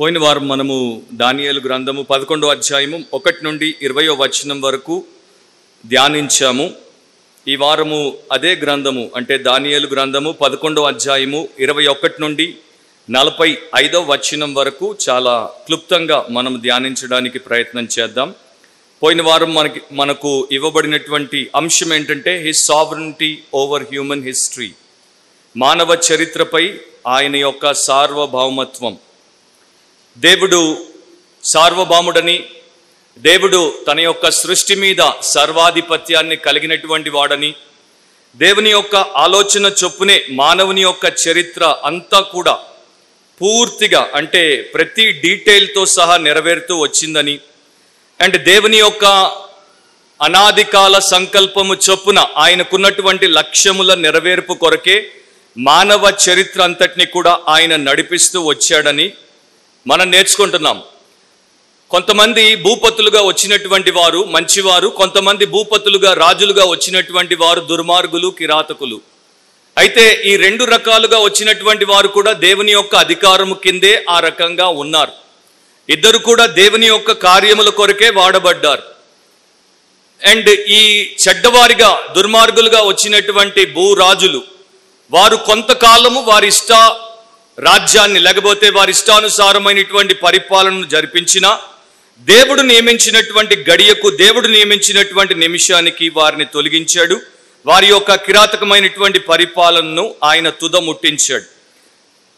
పోయిన వారం మనము దానియేలు గ్రంథము 11వ అధ్యాయము 1 నుండి 20వ వచనం వరకు ధ్యానించాము. ఈ వారము అదే గ్రంథము అంటే దానియేలు గ్రంథము 11వ అధ్యాయము 21 నుండి 45వ వచనం వరకు చాలా క్లుప్తంగా మనం ధ్యానించడానికి ప్రయత్నం చేద్దాం. పోయిన వారం మనకు ఇవ్వబడినటువంటి అంశం ఏంటంటే his sovereignty over human history, మానవ చరిత్రపై ఆయన యొక్క సార్వభౌమత్వం. దేవుడు సార్వభౌముడని, దేవుడు తన యొక్క సృష్టి మీద సర్వాధిపత్యాన్ని కలిగినటువంటి వాడని, దేవుని యొక్క ఆలోచన చొప్పునే మానవుని యొక్క చరిత్ర అంతా కూడా పూర్తిగా అంటే ప్రతి డీటెయిల్తో సహా నెరవేరుతూ వచ్చిందని, అండ్ దేవుని యొక్క అనాది కాల సంకల్పము చొప్పున ఆయనకున్నటువంటి లక్ష్యముల నెరవేర్పు కొరకే మానవ చరిత్ర అంతటిని కూడా ఆయన నడిపిస్తూ వచ్చాడని మనం నేర్చుకుంటున్నాం. కొంతమంది భూపతులుగా వచ్చినటువంటి వారు మంచివారు, కొంతమంది భూపతులుగా రాజులుగా వచ్చినటువంటి వారు దుర్మార్గులు, కిరాతకులు. అయితే ఈ రెండు రకాలుగా వచ్చినటువంటి వారు కూడా దేవుని యొక్క అధికారము కిందే ఆ రకంగా ఉన్నారు. ఇద్దరు కూడా దేవుని యొక్క కార్యముల కొరకే వాడబడ్డారు. అండ్ ఈ చెడ్డవారిగా దుర్మార్గులుగా వచ్చినటువంటి భూరాజులు వారు కొంతకాలము వారి ఇష్ట రాజ్యాన్ని లేకపోతే వారి ఇష్టానుసారమైనటువంటి పరిపాలనను జరిపించిన దేవుడు నియమించినటువంటి గడియకు, దేవుడు నియమించినటువంటి నిమిషానికి వారిని తొలగించాడు. వారి యొక్క కిరాతకమైనటువంటి పరిపాలనను ఆయన తుదముట్టించాడు.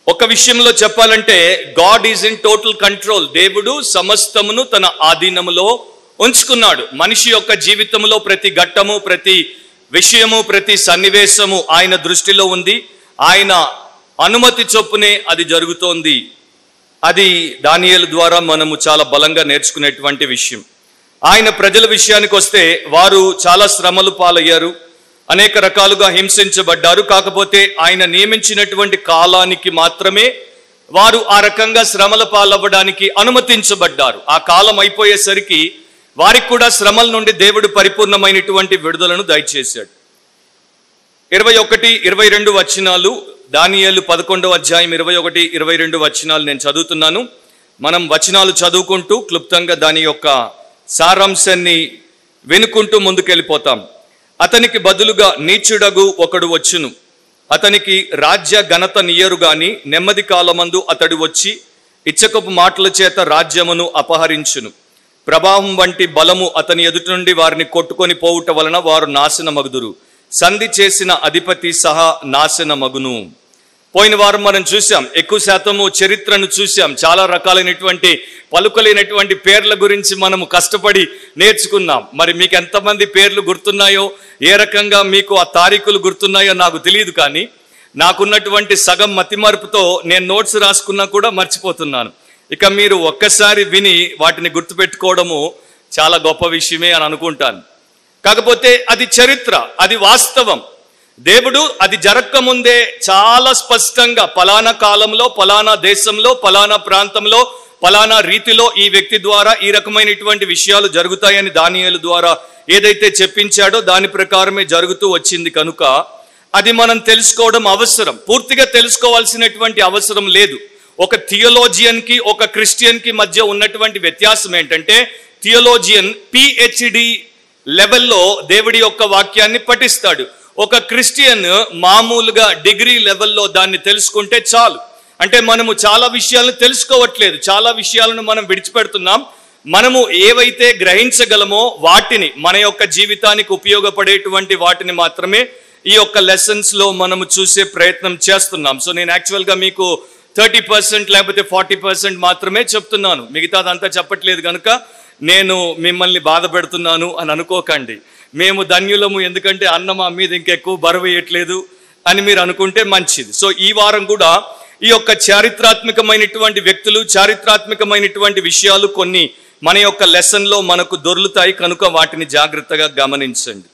ఒక విషయంలో చెప్పాలంటే God is in total control. దేవుడు సమస్తమును తన ఆధీనములో ఉంచుకున్నాడు. మనిషి యొక్క జీవితంలో ప్రతి ఘట్టము, ప్రతి విషయము, ప్రతి సన్నివేశము ఆయన దృష్టిలో ఉంది. ఆయన అనుమతి చొప్పునే అది జరుగుతోంది. అది దానియేలు ద్వారా మనము చాలా బలంగా నేర్చుకునేటువంటి విషయం. ఆయన ప్రజల విషయానికి వస్తే వారు చాలా శ్రమలు పాలయ్యారు, అనేక రకాలుగా హింసించబడ్డారు. కాకపోతే ఆయన నియమించినటువంటి కాలానికి మాత్రమే వారు ఆ రకంగా శ్రమల పాలవ్వడానికి అనుమతించబడ్డారు. ఆ కాలం అయిపోయేసరికి వారికి కూడా శ్రమల నుండి దేవుడు పరిపూర్ణమైనటువంటి విడుదలను దయచేశాడు. 21, 22 వచనాలు, దానియేలు 11వ అధ్యాయం 21, 22 వచనాలు నేను చదువుతున్నాను. మనం వచనాలు చదువుకుంటూ క్లుప్తంగా దాని యొక్క సారాంశాన్ని వినుకుంటూ ముందుకెళ్ళిపోతాం. అతనికి బదులుగా నీచుడగు ఒకడు వచ్చును, అతనికి రాజ్య ఘనత నీయరు గాని నెమ్మది కాలమందు అతడు వచ్చి ఇచ్చకపు మాటల చేత రాజ్యమును అపహరించును. ప్రభావం వంటి బలము అతని ఎదుటి నుండి వారిని కొట్టుకొని పోవుట వలన వారు నాశనమగుదురు. సంధి చేసిన అధిపతి సహా నాశనమగును. పోయిన వారం మనం చూసాం, ఎక్కువ శాతము చరిత్రను చూసాం. చాలా రకాలైనటువంటి పలుకలైనటువంటి పేర్ల గురించి మనము కష్టపడి నేర్చుకున్నాం. మరి మీకు ఎంతమంది పేర్లు గుర్తున్నాయో, ఏ రకంగా మీకు ఆ తారీఖులు గుర్తున్నాయో నాకు తెలియదు. కానీ నాకున్నటువంటి సగం మతిమరుపుతో నేను నోట్స్ రాసుకున్నా కూడా మర్చిపోతున్నాను. ఇక మీరు ఒక్కసారి విని వాటిని గుర్తుపెట్టుకోవడము చాలా గొప్ప విషయమే అని అనుకుంటాను. కాకపోతే అది చరిత్ర, అది వాస్తవం. దేవుడు అది జరగకముందే చాలా స్పష్టంగా పలానా కాలంలో, పలానా దేశంలో, పలానా ప్రాంతంలో, పలానా రీతిలో ఈ వ్యక్తి ద్వారా ఈ రకమైనటువంటి విషయాలు జరుగుతాయని దానియేలు ద్వారా ఏదైతే చెప్పించాడో దాని ప్రకారమే జరుగుతూ వచ్చింది. కనుక అది మనం తెలుసుకోవడం అవసరం. పూర్తిగా తెలుసుకోవాల్సినటువంటి అవసరం లేదు. ఒక థియోలోజియన్కి ఒక క్రిస్టియన్కి మధ్య ఉన్నటువంటి వ్యత్యాసం ఏంటంటే, థియోలోజియన్ PhD లెవెల్లో దేవుడి యొక్క వాక్యాన్ని పఠిస్తాడు. ఒక క్రిస్టియన్ మామూలుగా డిగ్రీ లెవెల్లో దాన్ని తెలుసుకుంటే చాలు. అంటే మనము చాలా విషయాలను తెలుసుకోవట్లేదు, చాలా విషయాలను మనం విడిచిపెడుతున్నాం. మనము ఏవైతే గ్రహించగలమో వాటిని, మన యొక్క జీవితానికి ఉపయోగపడేటువంటి వాటిని మాత్రమే ఈ యొక్క లెసన్స్లో మనము చూసే ప్రయత్నం చేస్తున్నాం. సో నేను యాక్చువల్గా మీకు 30% లేకపోతే 40% మాత్రమే చెప్తున్నాను, మిగతాదంతా చెప్పట్లేదు. కనుక నేను మిమ్మల్ని బాధ పెడుతున్నాను అని అనుకోకండి. మేము ధన్యులము, ఎందుకంటే అన్న మా మీద ఇంకెక్కువ బరువు వేయట్లేదు అని మీరు అనుకుంటే మంచిది. సో ఈ వారం కూడా ఈ యొక్క చారిత్రాత్మకమైనటువంటి వ్యక్తులు, చారిత్రాత్మకమైనటువంటి విషయాలు కొన్ని మన యొక్క లెసన్లో మనకు దొర్లుతాయి. కనుక వాటిని జాగ్రత్తగా గమనించండి.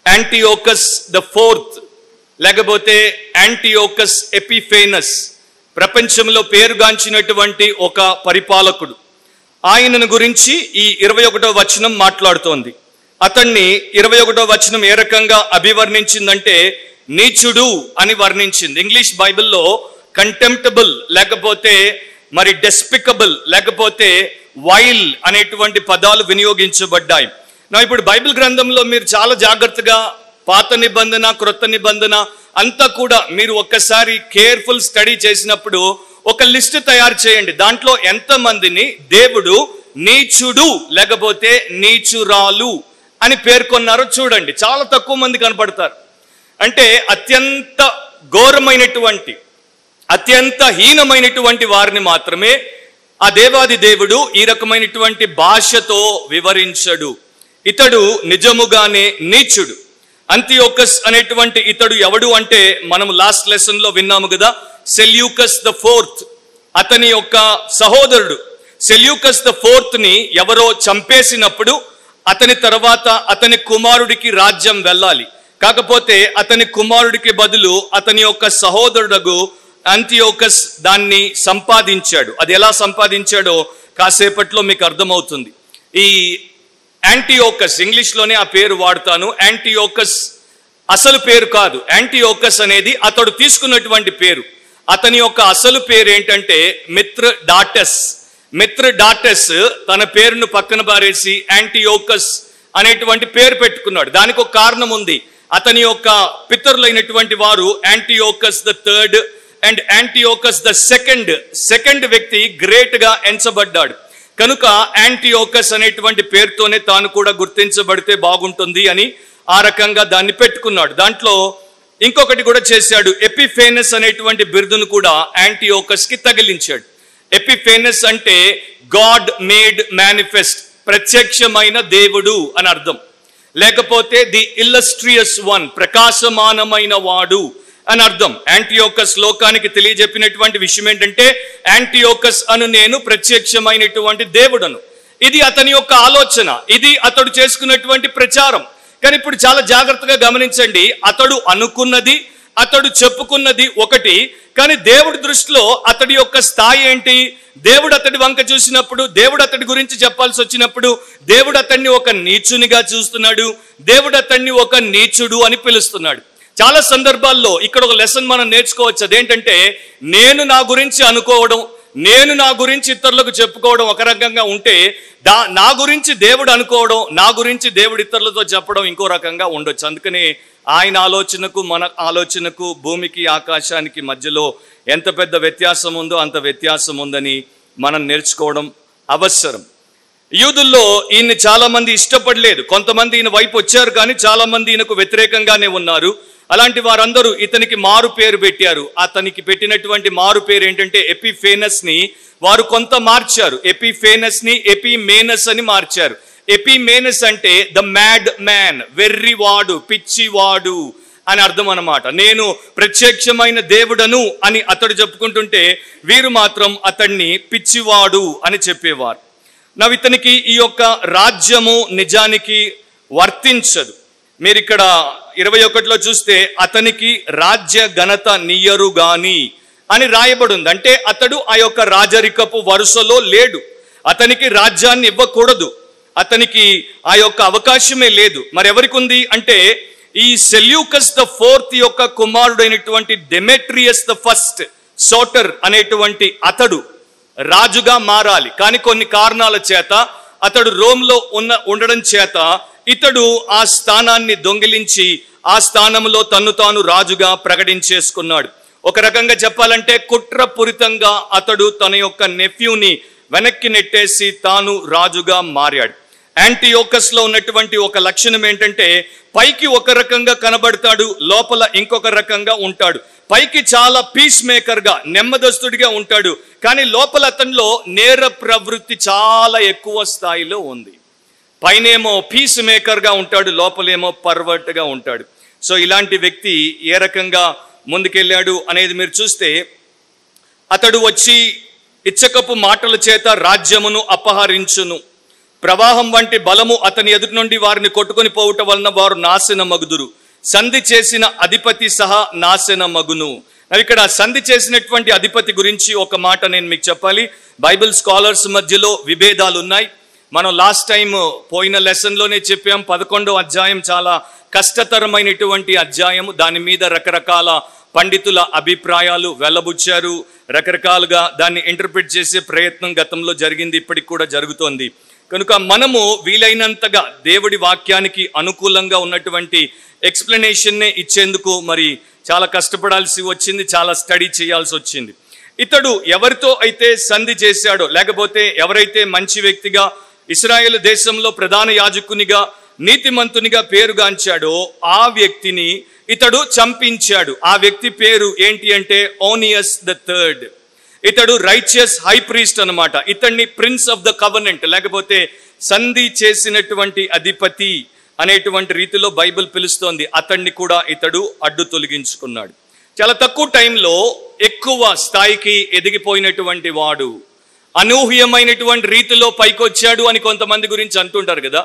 యాంటియోకస్ ద ఫోర్త్ లేకపోతే యాంటియోకస్ ఎపిఫేనస్ ప్రపంచంలో పేరుగాంచినటువంటి ఒక పరిపాలకుడు. ఆయనను గురించి ఈ 21వ వచనం మాట్లాడుతోంది. అతన్ని 21వ వచనం ఏ రకంగా అభివర్ణించిందంటే నీచుడు అని వర్ణించింది. ఇంగ్లీష్ బైబిల్లో కంటెంప్టబుల్ లేకపోతే మరి డెస్పికబుల్ లేకపోతే వైల్ అనేటువంటి పదాలు వినియోగించబడ్డాయి. నా ఇప్పుడు బైబిల్ గ్రంథంలో మీరు చాలా జాగ్రత్తగా పాత నిబంధన, క్రొత్త నిబంధన అంతా కూడా మీరు ఒక్కసారి కేర్ఫుల్ స్టడీ చేసినప్పుడు ఒక లిస్ట్ తయారు చేయండి. దాంట్లో ఎంతమందిని దేవుడు నీచుడు లేకపోతే నీచురాలు అని పేర్కొన్నారో చూడండి. చాలా తక్కువ మంది కనపడతారు. అంటే అత్యంత ఘోరమైనటువంటి, అత్యంత హీనమైనటువంటి వారిని మాత్రమే ఆ దేవాది దేవుడు ఈ రకమైనటువంటి భాషతో వివరించడు. ఇతడు నిజముగానే నీచుడు. అంతియోకస్ అనేటువంటి ఇతడు ఎవడు అంటే మనం లాస్ట్ లెసన్ లో విన్నాము కదా, సెల్యూకస్ ద ఫోర్త్ అతని యొక్క సహోదరుడు. సెల్యూకస్ ద ఫోర్త్ ని ఎవరో చంపేసినప్పుడు అతని తర్వాత అతని కుమారుడికి రాజ్యం వెళ్ళాలి. కాకపోతే అతని కుమారుడికి బదులు అతని యొక్క సహోదరుడు అంతియోకస్ దాన్ని సంపాదించాడు. అది ఎలా సంపాదించాడో కాసేపట్లో మీకు అర్థమవుతుంది. ఈ యాంటీయోకస్, ఇంగ్లీష్లోనే ఆ పేరు వాడతాను. యాంటీయోకస్ అసలు పేరు కాదు. యాంటీయోకస్ అనేది అతడు తీసుకున్నటువంటి పేరు. అతని యొక్క అసలు పేరు ఏంటంటే మిత్రడాటస్. మిత్రడాటస్ తన పేరును పక్కన పారేసి యాంటీయోకస్ అనేటువంటి పేరు పెట్టుకున్నాడు. దానికి ఒక కారణం ఉంది. అతని యొక్క పితరులైనటువంటి వారు Antiochus the third and Antiochus the second వ్యక్తి గ్రేట్ గా ఎంచబడ్డాడు. కనుక యాంటీయోకస్ అనేటువంటి పేరుతోనే తాను కూడా గుర్తించబడితే బాగుంటుంది అని ఆ రకంగా దాన్ని పెట్టుకున్నాడు. దాంట్లో ఇంకొకటి కూడా చేశాడు. ఎపిఫేనస్ అనేటువంటి బిరుదును కూడా యాంటీయోకస్ కి తగిలించాడు. ఎపిఫేనస్ అంటే గాడ్ మేడ్ మేనిఫెస్ట్, ప్రత్యక్షమైన దేవుడు అని అర్థం. లేకపోతే ది ఇల్లస్ట్రియస్ వన్, ప్రకాశమానమైన వాడు అని అర్థం. యాంటీయోకస్ లోకానికి తెలియజెప్పినటువంటి విషయం ఏంటంటే యాంటీయోకస్ అను నేను ప్రత్యక్షమైనటువంటి దేవుడను. ఇది అతని యొక్క ఆలోచన, ఇది అతడు చేసుకున్నటువంటి ప్రచారం. కానీ ఇప్పుడు చాలా జాగ్రత్తగా గమనించండి. అతడు అనుకున్నది, అతడు చెప్పుకున్నది ఒకటి, కానీ దేవుడి దృష్టిలో అతడి యొక్క స్థాయి ఏంటి? దేవుడు అతడి వంక చూసినప్పుడు, దేవుడు అతడి గురించి చెప్పాల్సి వచ్చినప్పుడు దేవుడు అతన్ని ఒక నీచునిగా చూస్తున్నాడు. దేవుడు అతన్ని ఒక నీచుడు అని పిలుస్తున్నాడు. చాలా సందర్భాల్లో ఇక్కడ ఒక లెసన్ మనం నేర్చుకోవచ్చు. అదేంటంటే నేను నా గురించి అనుకోవడం, నేను నా గురించి ఇతరులకు చెప్పుకోవడం ఒక రకంగా ఉంటే, నా గురించి దేవుడు అనుకోవడం, నా గురించి దేవుడు ఇతరులతో చెప్పడం ఇంకో రకంగా ఉండొచ్చు. అందుకని ఆయన ఆలోచనకు మన ఆలోచనకు, భూమికి ఆకాశానికి మధ్యలో ఎంత పెద్ద వ్యత్యాసం ఉందో అంత వ్యత్యాసం ఉందని మనం నేర్చుకోవడం అవసరం. యూదుల్లో ఈయన్ని చాలా మంది ఇష్టపడలేదు. కొంతమంది ఈయన వైపు వచ్చారు, కానీ చాలా మంది ఈయనకు వ్యతిరేకంగానే ఉన్నారు. అలాంటి వారందరూ ఇతనికి మారు పేరు పెట్టారు. అతనికి పెట్టినటువంటి మారు పేరు ఏంటంటే ఎపిఫేనస్ ని వారు కొంత మార్చారు. ఎపిఫేనస్ ని ఎపిమేనస్ అని మార్చారు. ఎపిమేనస్ అంటే ద మ్యాడ్ మ్యాన్, వెర్రివాడు, పిచ్చివాడు అని అర్థం అన్నమాట. నేను ప్రత్యక్షమైన దేవుడను అని అతడు చెప్పుకుంటుంటే వీరు మాత్రం అతన్ని పిచ్చివాడు అని చెప్పేవారు. ఇతనికి ఈ యొక్క రాజ్యము నిజానికి వర్తించదు. మీరు ఇక్కడ 21లో చూస్తే అతనికి రాజ్య ఘనత నీయరు గాని అని రాయబడి ఉంది. అంటే అతడు ఆ యొక్క రాజరికపు వరుసలో లేడు. అతనికి రాజ్యాన్ని ఇవ్వకూడదు. అతనికి ఆ యొక్క అవకాశమే లేదు. మరి ఎవరికి ఉంది అంటే ఈ సెల్యూకస్ ద ఫోర్త్ యొక్క కుమారుడైనటువంటి డెమెట్రియస్ ద ఫస్ట్ సోటర్ అనేటువంటి అతడు రాజుగా మారాలి. కానీ కొన్ని కారణాల చేత అతడు రోమ్లో ఉండడం చేత ఇతడు ఆ స్థానాన్ని దొంగిలించి ఆ స్థానంలో తన్ను తాను రాజుగా ప్రకటించేసుకున్నాడు. ఒక రకంగా చెప్పాలంటే కుట్రపూరితంగా అతడు తన యొక్క నెఫ్యూని వెనక్కి నెట్టేసి తాను రాజుగా మారాడు. యాంటీయోకస్ లో ఉన్నటువంటి ఒక లక్షణం ఏంటంటే పైకి ఒక రకంగా కనబడతాడు, లోపల ఇంకొక రకంగా ఉంటాడు. పైకి చాలా పీస్ మేకర్ గా, నెమ్మదస్తుడిగా ఉంటాడు, కానీ లోపల అతనిలో నేర ప్రవృత్తి చాలా ఎక్కువ స్థాయిలో ఉంది. పైనేమో పీస్ మేకర్ గా ఉంటాడు, లోపలేమో పర్వర్ట్ గా ఉంటాడు. సో ఇలాంటి వ్యక్తి ఏ రకంగా ముందుకెళ్ళాడు అనేది మీరు చూస్తే, అతడు వచ్చి ఇచ్చకపు మాటల చేత రాజ్యమును అపహరించును, ప్రవాహం వంటి బలము అతని ఎదుటి నుండి వారిని కొట్టుకొని పోవటం వలన వారు నాశనమగుదురు, సంధి చేసిన అధిపతి సహా నాశనమగును. ఇక్కడ సంధి చేసినటువంటి అధిపతి గురించి ఒక మాట నేను మీకు చెప్పాలి. బైబిల్ స్కాలర్స్ మధ్యలో విభేదాలు ఉన్నాయి. మనం లాస్ట్ టైం పోయిన లెసన్లోనే చెప్పాం. 11వ అధ్యాయం చాలా కష్టతరమైనటువంటి అధ్యాయం. దాని మీద రకరకాల పండితుల అభిప్రాయాలు వెల్లబుచ్చారు. రకరకాలుగా దాన్ని ఇంటర్ప్రిట్ చేసే ప్రయత్నం గతంలో జరిగింది, ఇప్పటికి కూడా జరుగుతోంది. కనుక మనము వీలైనంతగా దేవుడి వాక్యానికి అనుకూలంగా ఉన్నటువంటి ఎక్స్ప్లెనేషన్నే ఇచ్చేందుకు మరి చాలా కష్టపడాల్సి వచ్చింది, చాలా స్టడీ చేయాల్సి వచ్చింది. ఇతడు ఎవరితో అయితే సంధి చేశాడో, లేకపోతే ఎవరైతే మంచి వ్యక్తిగా ఇశ్రాయేలు దేశంలో ప్రధాన యాజకునిగా నీతిమంతునిగా పేరుగాంచాడో ఆ వ్యక్తిని ఇతడు చంపించాడు. ఆ వ్యక్తి పేరు ఏంటి అంటే ఓనియస్ III. ఇతడు రైచియస్ హై ప్రీస్ట్ అన్నమాట. ఇతన్ని ప్రిన్స్ ఆఫ్ ద కవెనెంట్, లేకపోతే సంధి చేసినటువంటి అధిపతి అనేటువంటి రీతిలో బైబిల్ పిలుస్తోంది. అతన్ని కూడా ఇతడు అడ్డు తొలగించుకున్నాడు. చాలా తక్కువ టైంలో ఎక్కువ స్థాయికి ఎదిగిపోయినటువంటి వాడు, అనూహ్యమైనటువంటి రీతిలో పైకొచ్చాడు అని కొంతమంది గురించి అంటుంటారు కదా.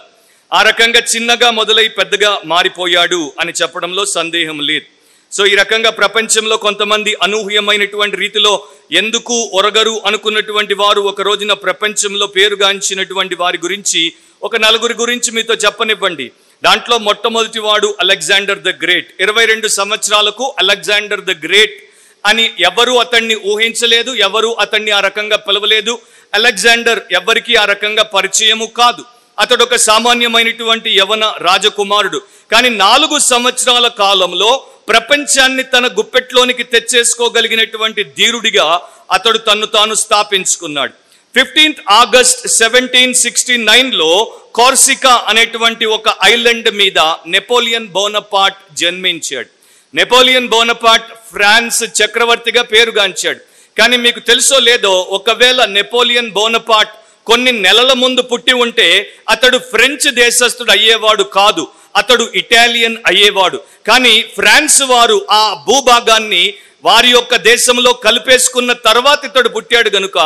ఆ రకంగా చిన్నగా మొదలై పెద్దగా మారిపోయాడు అని చెప్పడంలో సందేహం లేదు. సో ఈ రకంగా ప్రపంచంలో కొంతమంది అనూహ్యమైనటువంటి రీతిలో ఎందుకు ఒరగరు అనుకున్నటువంటి వారు ఒక రోజున ప్రపంచంలో పేరుగాంచినటువంటి వారి గురించి ఒక నలుగురి గురించి మీతో చెప్పనివ్వండి. దాంట్లో మొట్టమొదటి వాడు అలెగ్జాండర్ ద గ్రేట్. 22 సంవత్సరాలకు అలెగ్జాండర్ ద గ్రేట్ అని ఎవరు అతన్ని ఊహించలేదు, ఎవరు అతన్ని ఆ రకంగా పిలవలేదు. అలెగ్జాండర్ ఎవరికి ఆ రకంగా పరిచయము కాదు. అతడు ఒక సామాన్యమైనటువంటి యవన రాజకుమారుడు. కానీ 4 సంవత్సరాల కాలంలో ప్రపంచాన్ని తన గుప్పెట్లోనికి తెచ్చేసుకోగలిగినటువంటి ధీరుడిగా అతడు తన్ను తాను స్థాపించుకున్నాడు. 15th August 1769లో కార్సికా అనేటువంటి ఒక ఐలాండ్ మీద నెపోలియన్ బోనపార్ట్ జన్మించాడు. నెపోలియన్ బోనపార్ట్ ఫ్రాన్స్ చక్రవర్తిగా పేరుగాంచాడు. కానీ మీకు తెలుసో లేదో, ఒకవేళ నెపోలియన్ బోనపార్ట్ కొన్ని నెలల ముందు పుట్టి ఉంటే అతడు ఫ్రెంచ్ దేశస్థుడు అయ్యేవాడు కాదు, అతడు ఇటాలియన్ అయ్యేవాడు. కానీ ఫ్రాన్స్ వారు ఆ భూభాగాన్ని వారి యొక్క దేశంలో కలిపేసుకున్న తర్వాత ఇతడు పుట్టాడు గనుక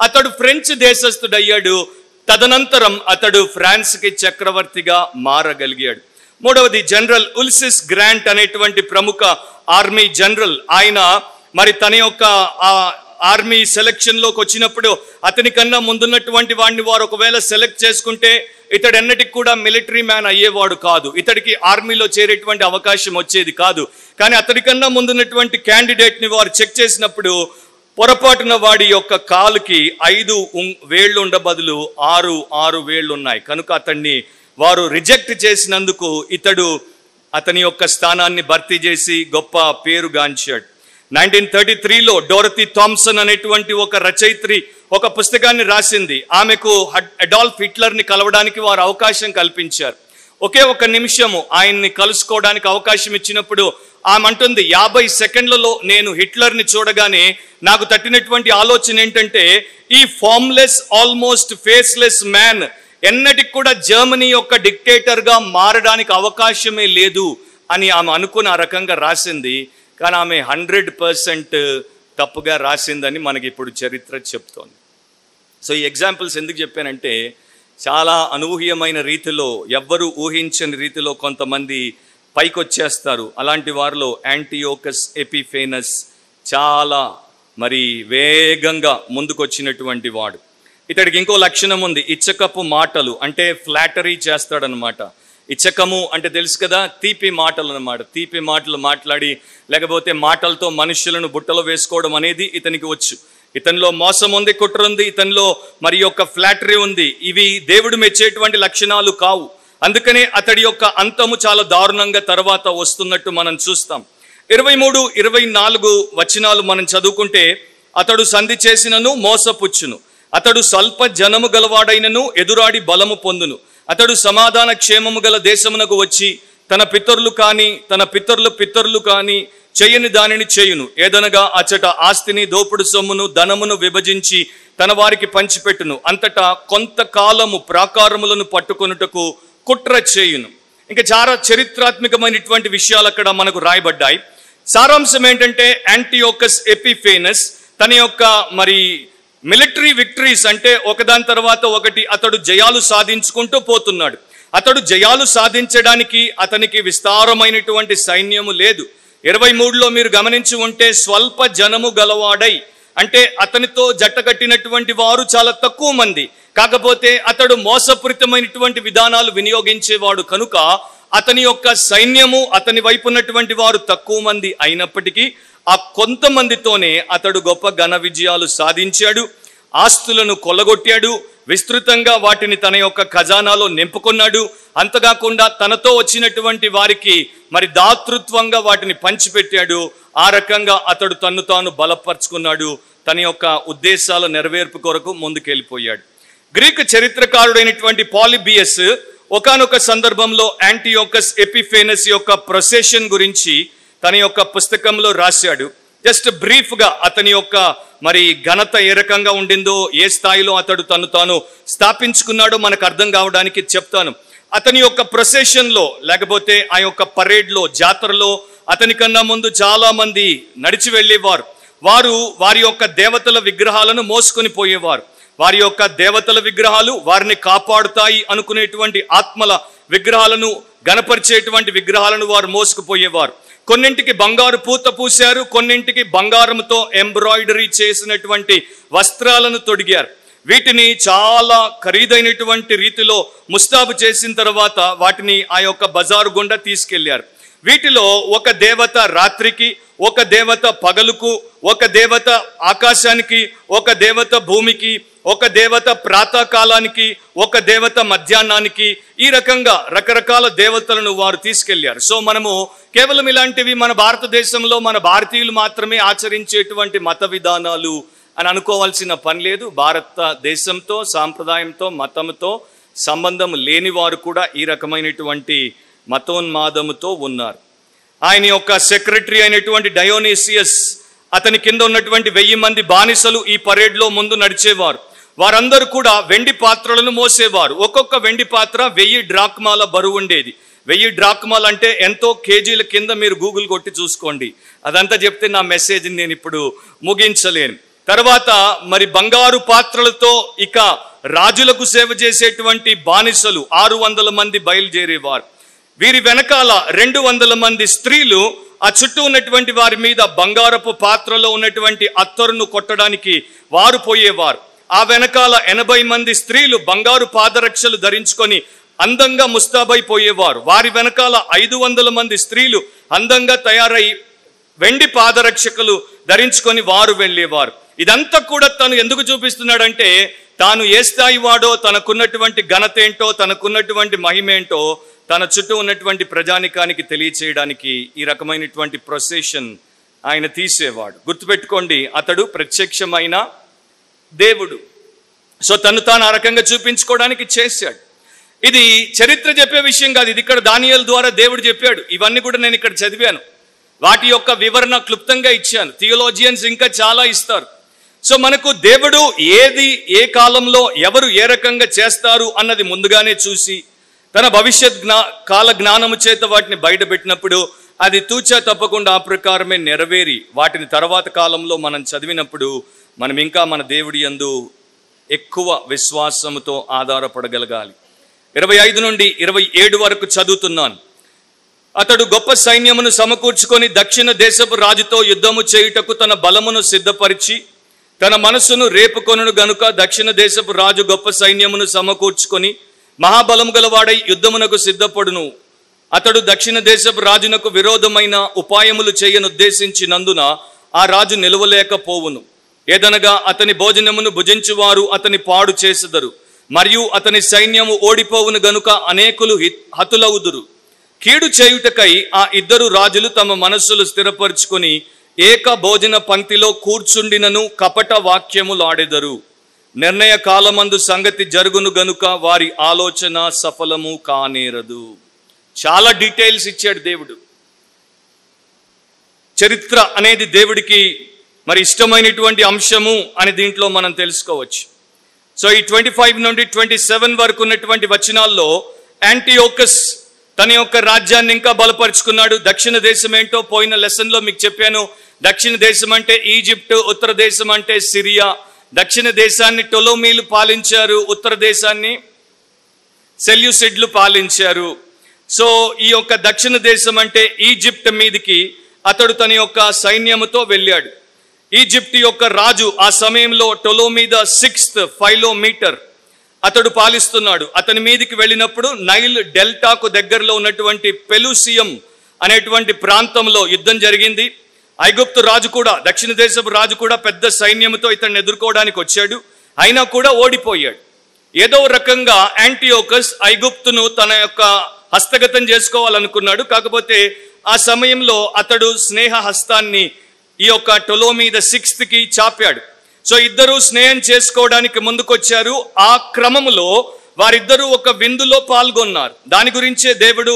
అతడు ఫ్రెంచ్ దేశస్థుడు అయ్యాడు. తదనంతరం అతడు ఫ్రాన్స్కి చక్రవర్తిగా మారగలిగాడు. మూడవది జనరల్ ఉల్సిస్ గ్రాంట్ అనేటువంటి ప్రముఖ ఆర్మీ జనరల్. ఆయన మరి తన యొక్క ఆర్మీ సెలక్షన్ లోకి వచ్చినప్పుడు అతని కన్నా ముందున్నటువంటి వాడిని వారు ఒకవేళ సెలెక్ట్ చేసుకుంటే ఇతడు ఎన్నటికి కూడా మిలిటరీ మ్యాన్ అయ్యేవాడు కాదు, ఇతడికి ఆర్మీలో చేరేటువంటి అవకాశం వచ్చేది కాదు. కానీ అతడి కన్నా ముందున్నటువంటి క్యాండిడేట్ ని వారు చెక్ చేసినప్పుడు పొరపాటున వాడి యొక్క కాలుకి 5 వేళ్లు ఉండ బదులు 6 వేళ్లు ఉన్నాయి. కనుక అతన్ని వారు రిజెక్ట్ చేసినందుకు ఇతడు అతని యొక్క స్థానాన్ని భర్తీ చేసి గొప్ప పేరుగాంచాడు. 1933లో డోరతీ థామ్సన్ అనేటువంటి ఒక రచయిత్రి ఒక పుస్తకాన్ని రాసింది. ఆమెకు అడాల్ఫ్ హిట్లర్ని కలవడానికి వారు అవకాశం కల్పించారు. ఒకే ఒక నిమిషము ఆయన్ని కలుసుకోవడానికి అవకాశం ఇచ్చినప్పుడు ఆమె అంటుంది, 50 సెకండ్లలో నేను హిట్లర్ని చూడగానే నాకు తట్టినటువంటి ఆలోచన ఏంటంటే, ఈ ఫార్మ్లెస్ ఆల్మోస్ట్ ఫేస్లెస్ మ్యాన్ ఎన్నటికి కూడా జర్మనీ యొక్క డిక్టేటర్గా మారడానికి అవకాశమే లేదు అని ఆమె అనుకుని ఆ రకంగా రాసింది. కానీ ఆమె 100% తప్పుగా రాసిందని మనకి ఇప్పుడు చరిత్ర చెప్తోంది. సో ఈ ఎగ్జాంపుల్స్ ఎందుకు చెప్పానంటే, చాలా అనూహ్యమైన రీతిలో, ఎవ్వరూ ఊహించని రీతిలో కొంతమంది పైకొచ్చేస్తారు. అలాంటి వారిలో యాంటియోకస్ ఎపిఫేనస్ చాలా మరి వేగంగా ముందుకొచ్చినటువంటి వాడు. ఇతడికి ఇంకో లక్షణం ఉంది, ఇచ్చకపు మాటలు, అంటే ఫ్లాటరీ చేస్తాడనమాట. ఇచ్చకము అంటే తెలుసు కదా, తీపి మాటలు అన్నమాట. తీపి మాటలు మాట్లాడి లేకపోతే మాటలతో మనుషులను బుట్టలో వేసుకోవడం అనేది ఇతనికి వచ్చు. ఇతనిలో మోసం ఉంది, కుట్ర ఉంది, ఇతనిలో మరి యొక్క ఫ్లాటరీ ఉంది. ఇవి దేవుడు మెచ్చేటువంటి లక్షణాలు కావు. అందుకనే అతడి యొక్క అంతము చాలా దారుణంగా తర్వాత వస్తున్నట్టు మనం చూస్తాం. 23, 24 వచనాలు మనం చదువుకుంటే, అతడు సంధి చేసినను మోసపుచ్చును, అతడు స్వల్ప జనము గలవాడైనను ఎదురాడి బలము పొందును, అతడు సమాధాన క్షేమము గల దేశమునకు వచ్చి తన పితరులు కాని తన పితరులు కాని చేయని దానిని చేయును. ఏదనగా అచట ఆస్తిని, దోపుడు సొమ్మును, ధనమును విభజించి తన వారికి పంచిపెట్టును. అంతటా కొంతకాలము ప్రాకారములను పట్టుకొనుటకు కుట్ర చేయును. ఇంకా చాలా చరిత్రాత్మకమైనటువంటి విషయాలు అక్కడ మనకు రాయబడ్డాయి. సారాంశం ఏంటంటే, యాంటియోకస్ ఎపిఫేనస్ తన యొక్క మరి మిలిటరీ విక్టరీస్ అంటే ఒకదాని తర్వాత ఒకటి అతడు జయాలు సాధించుకుంటూ పోతున్నాడు. అతడు జయాలు సాధించడానికి అతనికి విస్తారమైనటువంటి సైన్యము లేదు. 23లో మీరు గమనించి ఉంటే, స్వల్ప జనము గలవాడై అంటే అతనితో జట్టగట్టినటువంటి వారు చాలా తక్కువ మంది. కాకపోతే అతడు మోసపూరితమైనటువంటి విధానాలు వినియోగించేవాడు కనుక అతని యొక్క సైన్యము, అతని వైపు ఉన్నటువంటి వారు తక్కువ మంది అయినప్పటికీ ఆ కొంతమందితోనే అతడు గొప్ప ఘన విజయాలు సాధించాడు, ఆస్తులను కొల్లగొట్టాడు, విస్తృతంగా వాటిని తన యొక్క ఖజానాలో నింపుకున్నాడు. అంతకాకుండా తనతో వచ్చినటువంటి వారికి మరి దాతృత్వంగా వాటిని పంచిపెట్టాడు. ఆ రకంగా అతడు తన్ను తాను బలపరుచుకున్నాడు, తన యొక్క ఉద్దేశాల నెరవేర్పు కొరకు ముందుకెళ్ళిపోయాడు. గ్రీకు చరిత్రకారుడైనటువంటి పాలిబియస్ ఒకానొక సందర్భంలో యాంటియోకస్ ఎపిఫేనస్ యొక్క ప్రొసెషన్ గురించి తన యొక్క పుస్తకంలో రాశాడు. జస్ట్ బ్రీఫ్ గా అతని యొక్క మరి ఘనత ఏ రకంగా ఉండిందో, ఏ స్థాయిలో అతడు తను తాను స్థాపించుకున్నాడో మనకు అర్థం కావడానికి చెప్తాను. అతని యొక్క ప్రొసెషన్ లో, లేకపోతే ఆ యొక్క పరేడ్ లో, జాతరలో అతని కన్నా ముందు చాలా మంది నడిచి వెళ్ళేవారు. వారి యొక్క దేవతల విగ్రహాలను మోసుకొని పోయేవారు. వారి యొక్క దేవతల విగ్రహాలు వారిని కాపాడుతాయి అనుకునేటువంటి ఆత్మల విగ్రహాలను, గణపరిచేటువంటి విగ్రహాలను వారు మోసుకుపోయేవారు. కొన్నింటికి బంగారు పూత పూశారు, కొన్నింటికి బంగారంతో ఎంబ్రాయిడరీ చేసినటువంటి వస్త్రాలను తొడిగారు. వీటిని చాలా ఖరీదైనటువంటి రీతిలో ముస్తాబు చేసిన తర్వాత వాటిని ఆ యొక్క బజారు గుండా తీసుకెళ్లారు. వీటిలో ఒక దేవత రాత్రికి, ఒక దేవత పగలుకు, ఒక దేవత ఆకాశానికి, ఒక దేవత భూమికి, ఒక దేవత ప్రాతకాలానికి, ఒక దేవత మధ్యాహ్నానికి, ఈ రకంగా రకరకాల దేవతలను వారు తీసుకెళ్లారు. సో మనము కేవలం ఇలాంటివి మన భారతదేశంలో మన భారతీయులు మాత్రమే ఆచరించేటువంటి మత విధానాలు అని అనుకోవాల్సిన పని లేదు. భారతదేశంతో, సాంప్రదాయంతో, మతంతో సంబంధం లేని వారు కూడా ఈ రకమైనటువంటి మతోన్మాదముతో ఉన్నారు. ఆయన యొక్క సెక్రటరీ అయినటువంటి డయోనిసియస్, అతని కింద ఉన్నటువంటి 1000 మంది బానిసలు ఈ పరేడ్లో ముందు నడిచేవారు. వారందరూ కూడా వెండి పాత్రలను మోసేవారు. ఒక్కొక్క వెండి పాత్ర 1000 డ్రాక్మాల బరువు ఉండేది. 1000 డ్రాక్మాలు అంటే ఎంతో కేజీల కింద మీరు గూగుల్ కొట్టి చూసుకోండి. అదంతా చెప్తే నా మెసేజ్ని నేను ఇప్పుడు ముగించలేను. తర్వాత మరి బంగారు పాత్రలతో ఇక రాజులకు సేవ చేసేటువంటి బానిసలు 600 మంది బయలుదేరేవారు. వీరి వెనకాల 200 మంది స్త్రీలు ఆ చుట్టూ ఉన్నటువంటి వారి మీద బంగారపు పాత్రలో ఉన్నటువంటి అత్తరును కొట్టడానికి వారు పోయేవారు. ఆ వెనకాల 80 మంది స్త్రీలు బంగారు పాదరక్షలు ధరించుకొని అందంగా ముస్తాబైపోయేవారు. వారి వెనకాల 500 మంది స్త్రీలు అందంగా తయారై వెండి పాదరక్షకులు ధరించుకొని వారు వెళ్ళేవారు. ఇదంతా కూడా తను ఎందుకు చూపిస్తున్నాడంటే, తాను ఏ స్థాయి వాడో, తనకున్నటువంటి ఘనత ఏంటో, తనకున్నటువంటి మహిమేంటో తన చుట్టూ ఉన్నటువంటి ప్రజానికానికి తెలియచేయడానికి ఈ రకమైనటువంటి ప్రొసెషన్ ఆయన తీసేవాడు. గుర్తుపెట్టుకోండి, అతడు ప్రత్యక్షమైన దేవుడు. సో తను తాను ఆ రకంగా చూపించుకోవడానికి చేశాడు. ఇది చరిత్ర చెప్పే విషయం కాదు, ఇది ఇక్కడ దానియేలు ద్వారా దేవుడు చెప్పాడు. ఇవన్నీ కూడా నేను ఇక్కడ చదివాను, వాటి యొక్క వివరణ క్లుప్తంగా ఇచ్చాను. థియోలాజియన్స్ ఇంకా చాలా ఇస్తారు. సో మనకు దేవుడు ఏది ఏ కాలంలో ఎవరు ఏ రకంగా చేస్తారు అన్నది ముందుగానే చూసి తన భవిష్యత్ కాల జ్ఞానము చేత వాటిని బయటపెట్టినప్పుడు అది తూచా తప్పకుండా ఆ ప్రకారమే నెరవేరి వాటిని తర్వాత కాలంలో మనం చదివినప్పుడు మనం ఇంకా మన దేవుడి యందు ఎక్కువ విశ్వాసముతో ఆధారపడగలగాలి. 25 నుండి 27 వరకు చదువుతున్నాను. అతడు గొప్ప సైన్యమును సమకూర్చుకొని దక్షిణ దేశపు రాజుతో యుద్ధము చేయుటకు తన బలమును సిద్ధపరిచి తన మనసును రేపుకొనును గనుక దక్షిణ దేశపు రాజు గొప్ప సైన్యమును సమకూర్చుకొని మహాబలము గలవాడై యుద్ధమునకు సిద్ధపడును. అతడు దక్షిణ దేశపు రాజునకు విరోధమైన ఉపాయములు చేయనుద్దేశించినందున ఆ రాజు నిలవలేకపోవును. ఏదనగా అతని భోజనమును భుజించువారు అతని పాడు చేసెదరు, మరియు అతని సైన్యము ఓడిపోవును గనుక అనేకులు హతులవుదురు. కీడు చేయుటకై ఆ 2 రాజులు తమ మనస్సులు స్థిరపరుచుకొని ఏక భోజన పంక్తిలో కూర్చుండినను కపట వాక్యములాడెదరు. నిర్ణయ కాలమందు సంగతి జరుగును గనుక వారి ఆలోచన సఫలము కానేరదు. చాలా డీటెయిల్స్ ఇచ్చాడు దేవుడు. చరిత్ర అనేది దేవుడికి మరి ఇష్టమైనటువంటి అంశము అని దీంట్లో మనం తెలుసుకోవచ్చు. సో ఈ 25 నుండి 27 వరకు ఉన్నటువంటి వచనాల్లో యాంటియోకస్ తన యొక్క రాజ్యాన్ని ఇంకా బలపరుచుకున్నాడు. దక్షిణ దేశం ఏంటో పోయిన లెసన్లో మీకు చెప్పాను. దక్షిణ దేశం అంటే ఈజిప్ట్, ఉత్తర దేశం అంటే సిరియా. దక్షిణ దేశాన్ని టొలోమీలు పాలించారు, ఉత్తర దేశాన్ని సెల్యూసిడ్లు పాలించారు. సో ఈ యొక్క దక్షిణ దేశం అంటే ఈజిప్ట్ మీదికి అతడు తన యొక్క సైన్యముతో వెళ్ళాడు. ఈజిప్ట్ యొక్క రాజు ఆ సమయంలో టొలోమీ ద 6th ఫైలోమీటర్, అతడు పాలిస్తున్నాడు. అతని మీదికి వెళ్ళినప్పుడు నైల్ డెల్టాకు దగ్గరలో ఉన్నటువంటి పెలుసియం అనేటువంటి ప్రాంతంలో యుద్ధం జరిగింది. ఐగుప్తు రాజు కూడా, దక్షిణ దేశపు రాజు కూడా పెద్ద సైన్యంతో ఇతన్ని ఎదుర్కోవడానికి వచ్చాడు. అయినా కూడా ఓడిపోయాడు. ఏదో రకంగా యాంటియోకస్ ఐగుప్తును తన యొక్క హస్తగతం చేసుకోవాలనుకున్నాడు. కాకపోతే ఆ సమయంలో అతడు స్నేహ హస్తాన్ని ఈ యొక్క టొలోమీ ద 6th చాపాడు. సో ఇద్దరు స్నేహం చేసుకోవడానికి ముందుకొచ్చారు. ఆ క్రమములో వారిద్దరూ ఒక విందులో పాల్గొన్నారు. దాని గురించే దేవుడు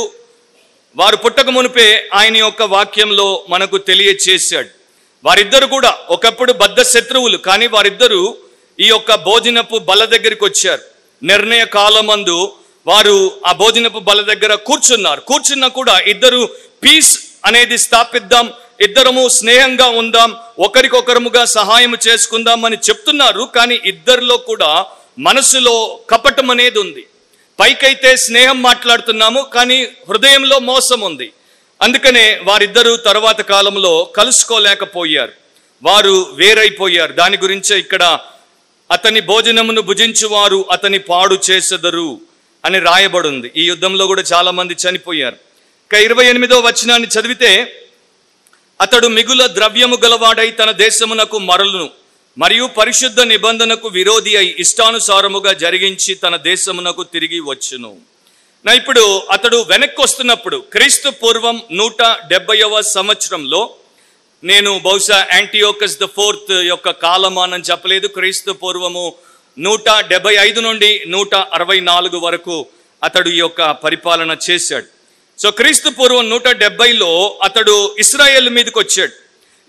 వారు పుట్టక మునిపే ఆయన యొక్క వాక్యంలో మనకు తెలియచేశాడు. వారిద్దరు కూడా ఒకప్పుడు బద్ధ శత్రువులు, కానీ వారిద్దరూ ఈ యొక్క భోజనపు బల్ల దగ్గరికి వచ్చారు. నిర్ణయ కాలమందు వారు ఆ భోజనపు బల్ల దగ్గర కూర్చున్నా కూడా ఇద్దరు పీస్ అనేది స్థాపిద్దాం, ఇద్దరము స్నేహంగా ఉందాం, ఒకరికొకరముగా సహాయం చేసుకుందాం అని చెప్తున్నారు. కానీ ఇద్దరిలో కూడా మనసులో కపటం అనేది ఉంది. పైకైతే స్నేహం మాట్లాడుతున్నాము, కానీ హృదయంలో మోసం ఉంది. అందుకనే వారిద్దరూ తర్వాత కాలంలో కలుసుకోలేకపోయారు, వారు వేరైపోయారు. దాని గురించే ఇక్కడ అతని భోజనమును భుజించువారు అతని పాడు చేసెదరు అని రాయబడింది. ఈ యుద్ధంలో కూడా చాలా మంది చనిపోయారు. ఇక 28వ వచనాన్ని చదివితే, అతడు మిగుల ద్రవ్యము గలవాడై తన దేశమునకు మరలును, మరియు పరిశుద్ధ నిబంధనకు విరోధి అయి ఇష్టానుసారముగా జరిగించి తన దేశమునకు తిరిగి వచ్చును. ఇప్పుడు అతడు వెనక్కి వస్తున్నప్పుడు క్రీస్తు పూర్వం 170వ సంవత్సరంలో, నేను బహుశా యాంటియోకస్ ద 4th యొక్క కాలమానం చెప్పలేదు, క్రీస్తు పూర్వము 175 నుండి 164 వరకు అతడు ఈ యొక్క పరిపాలన చేశాడు. సో క్రీస్తు పూర్వం 170లో అతడు ఇశ్రాయేలు మీదకి వచ్చాడు.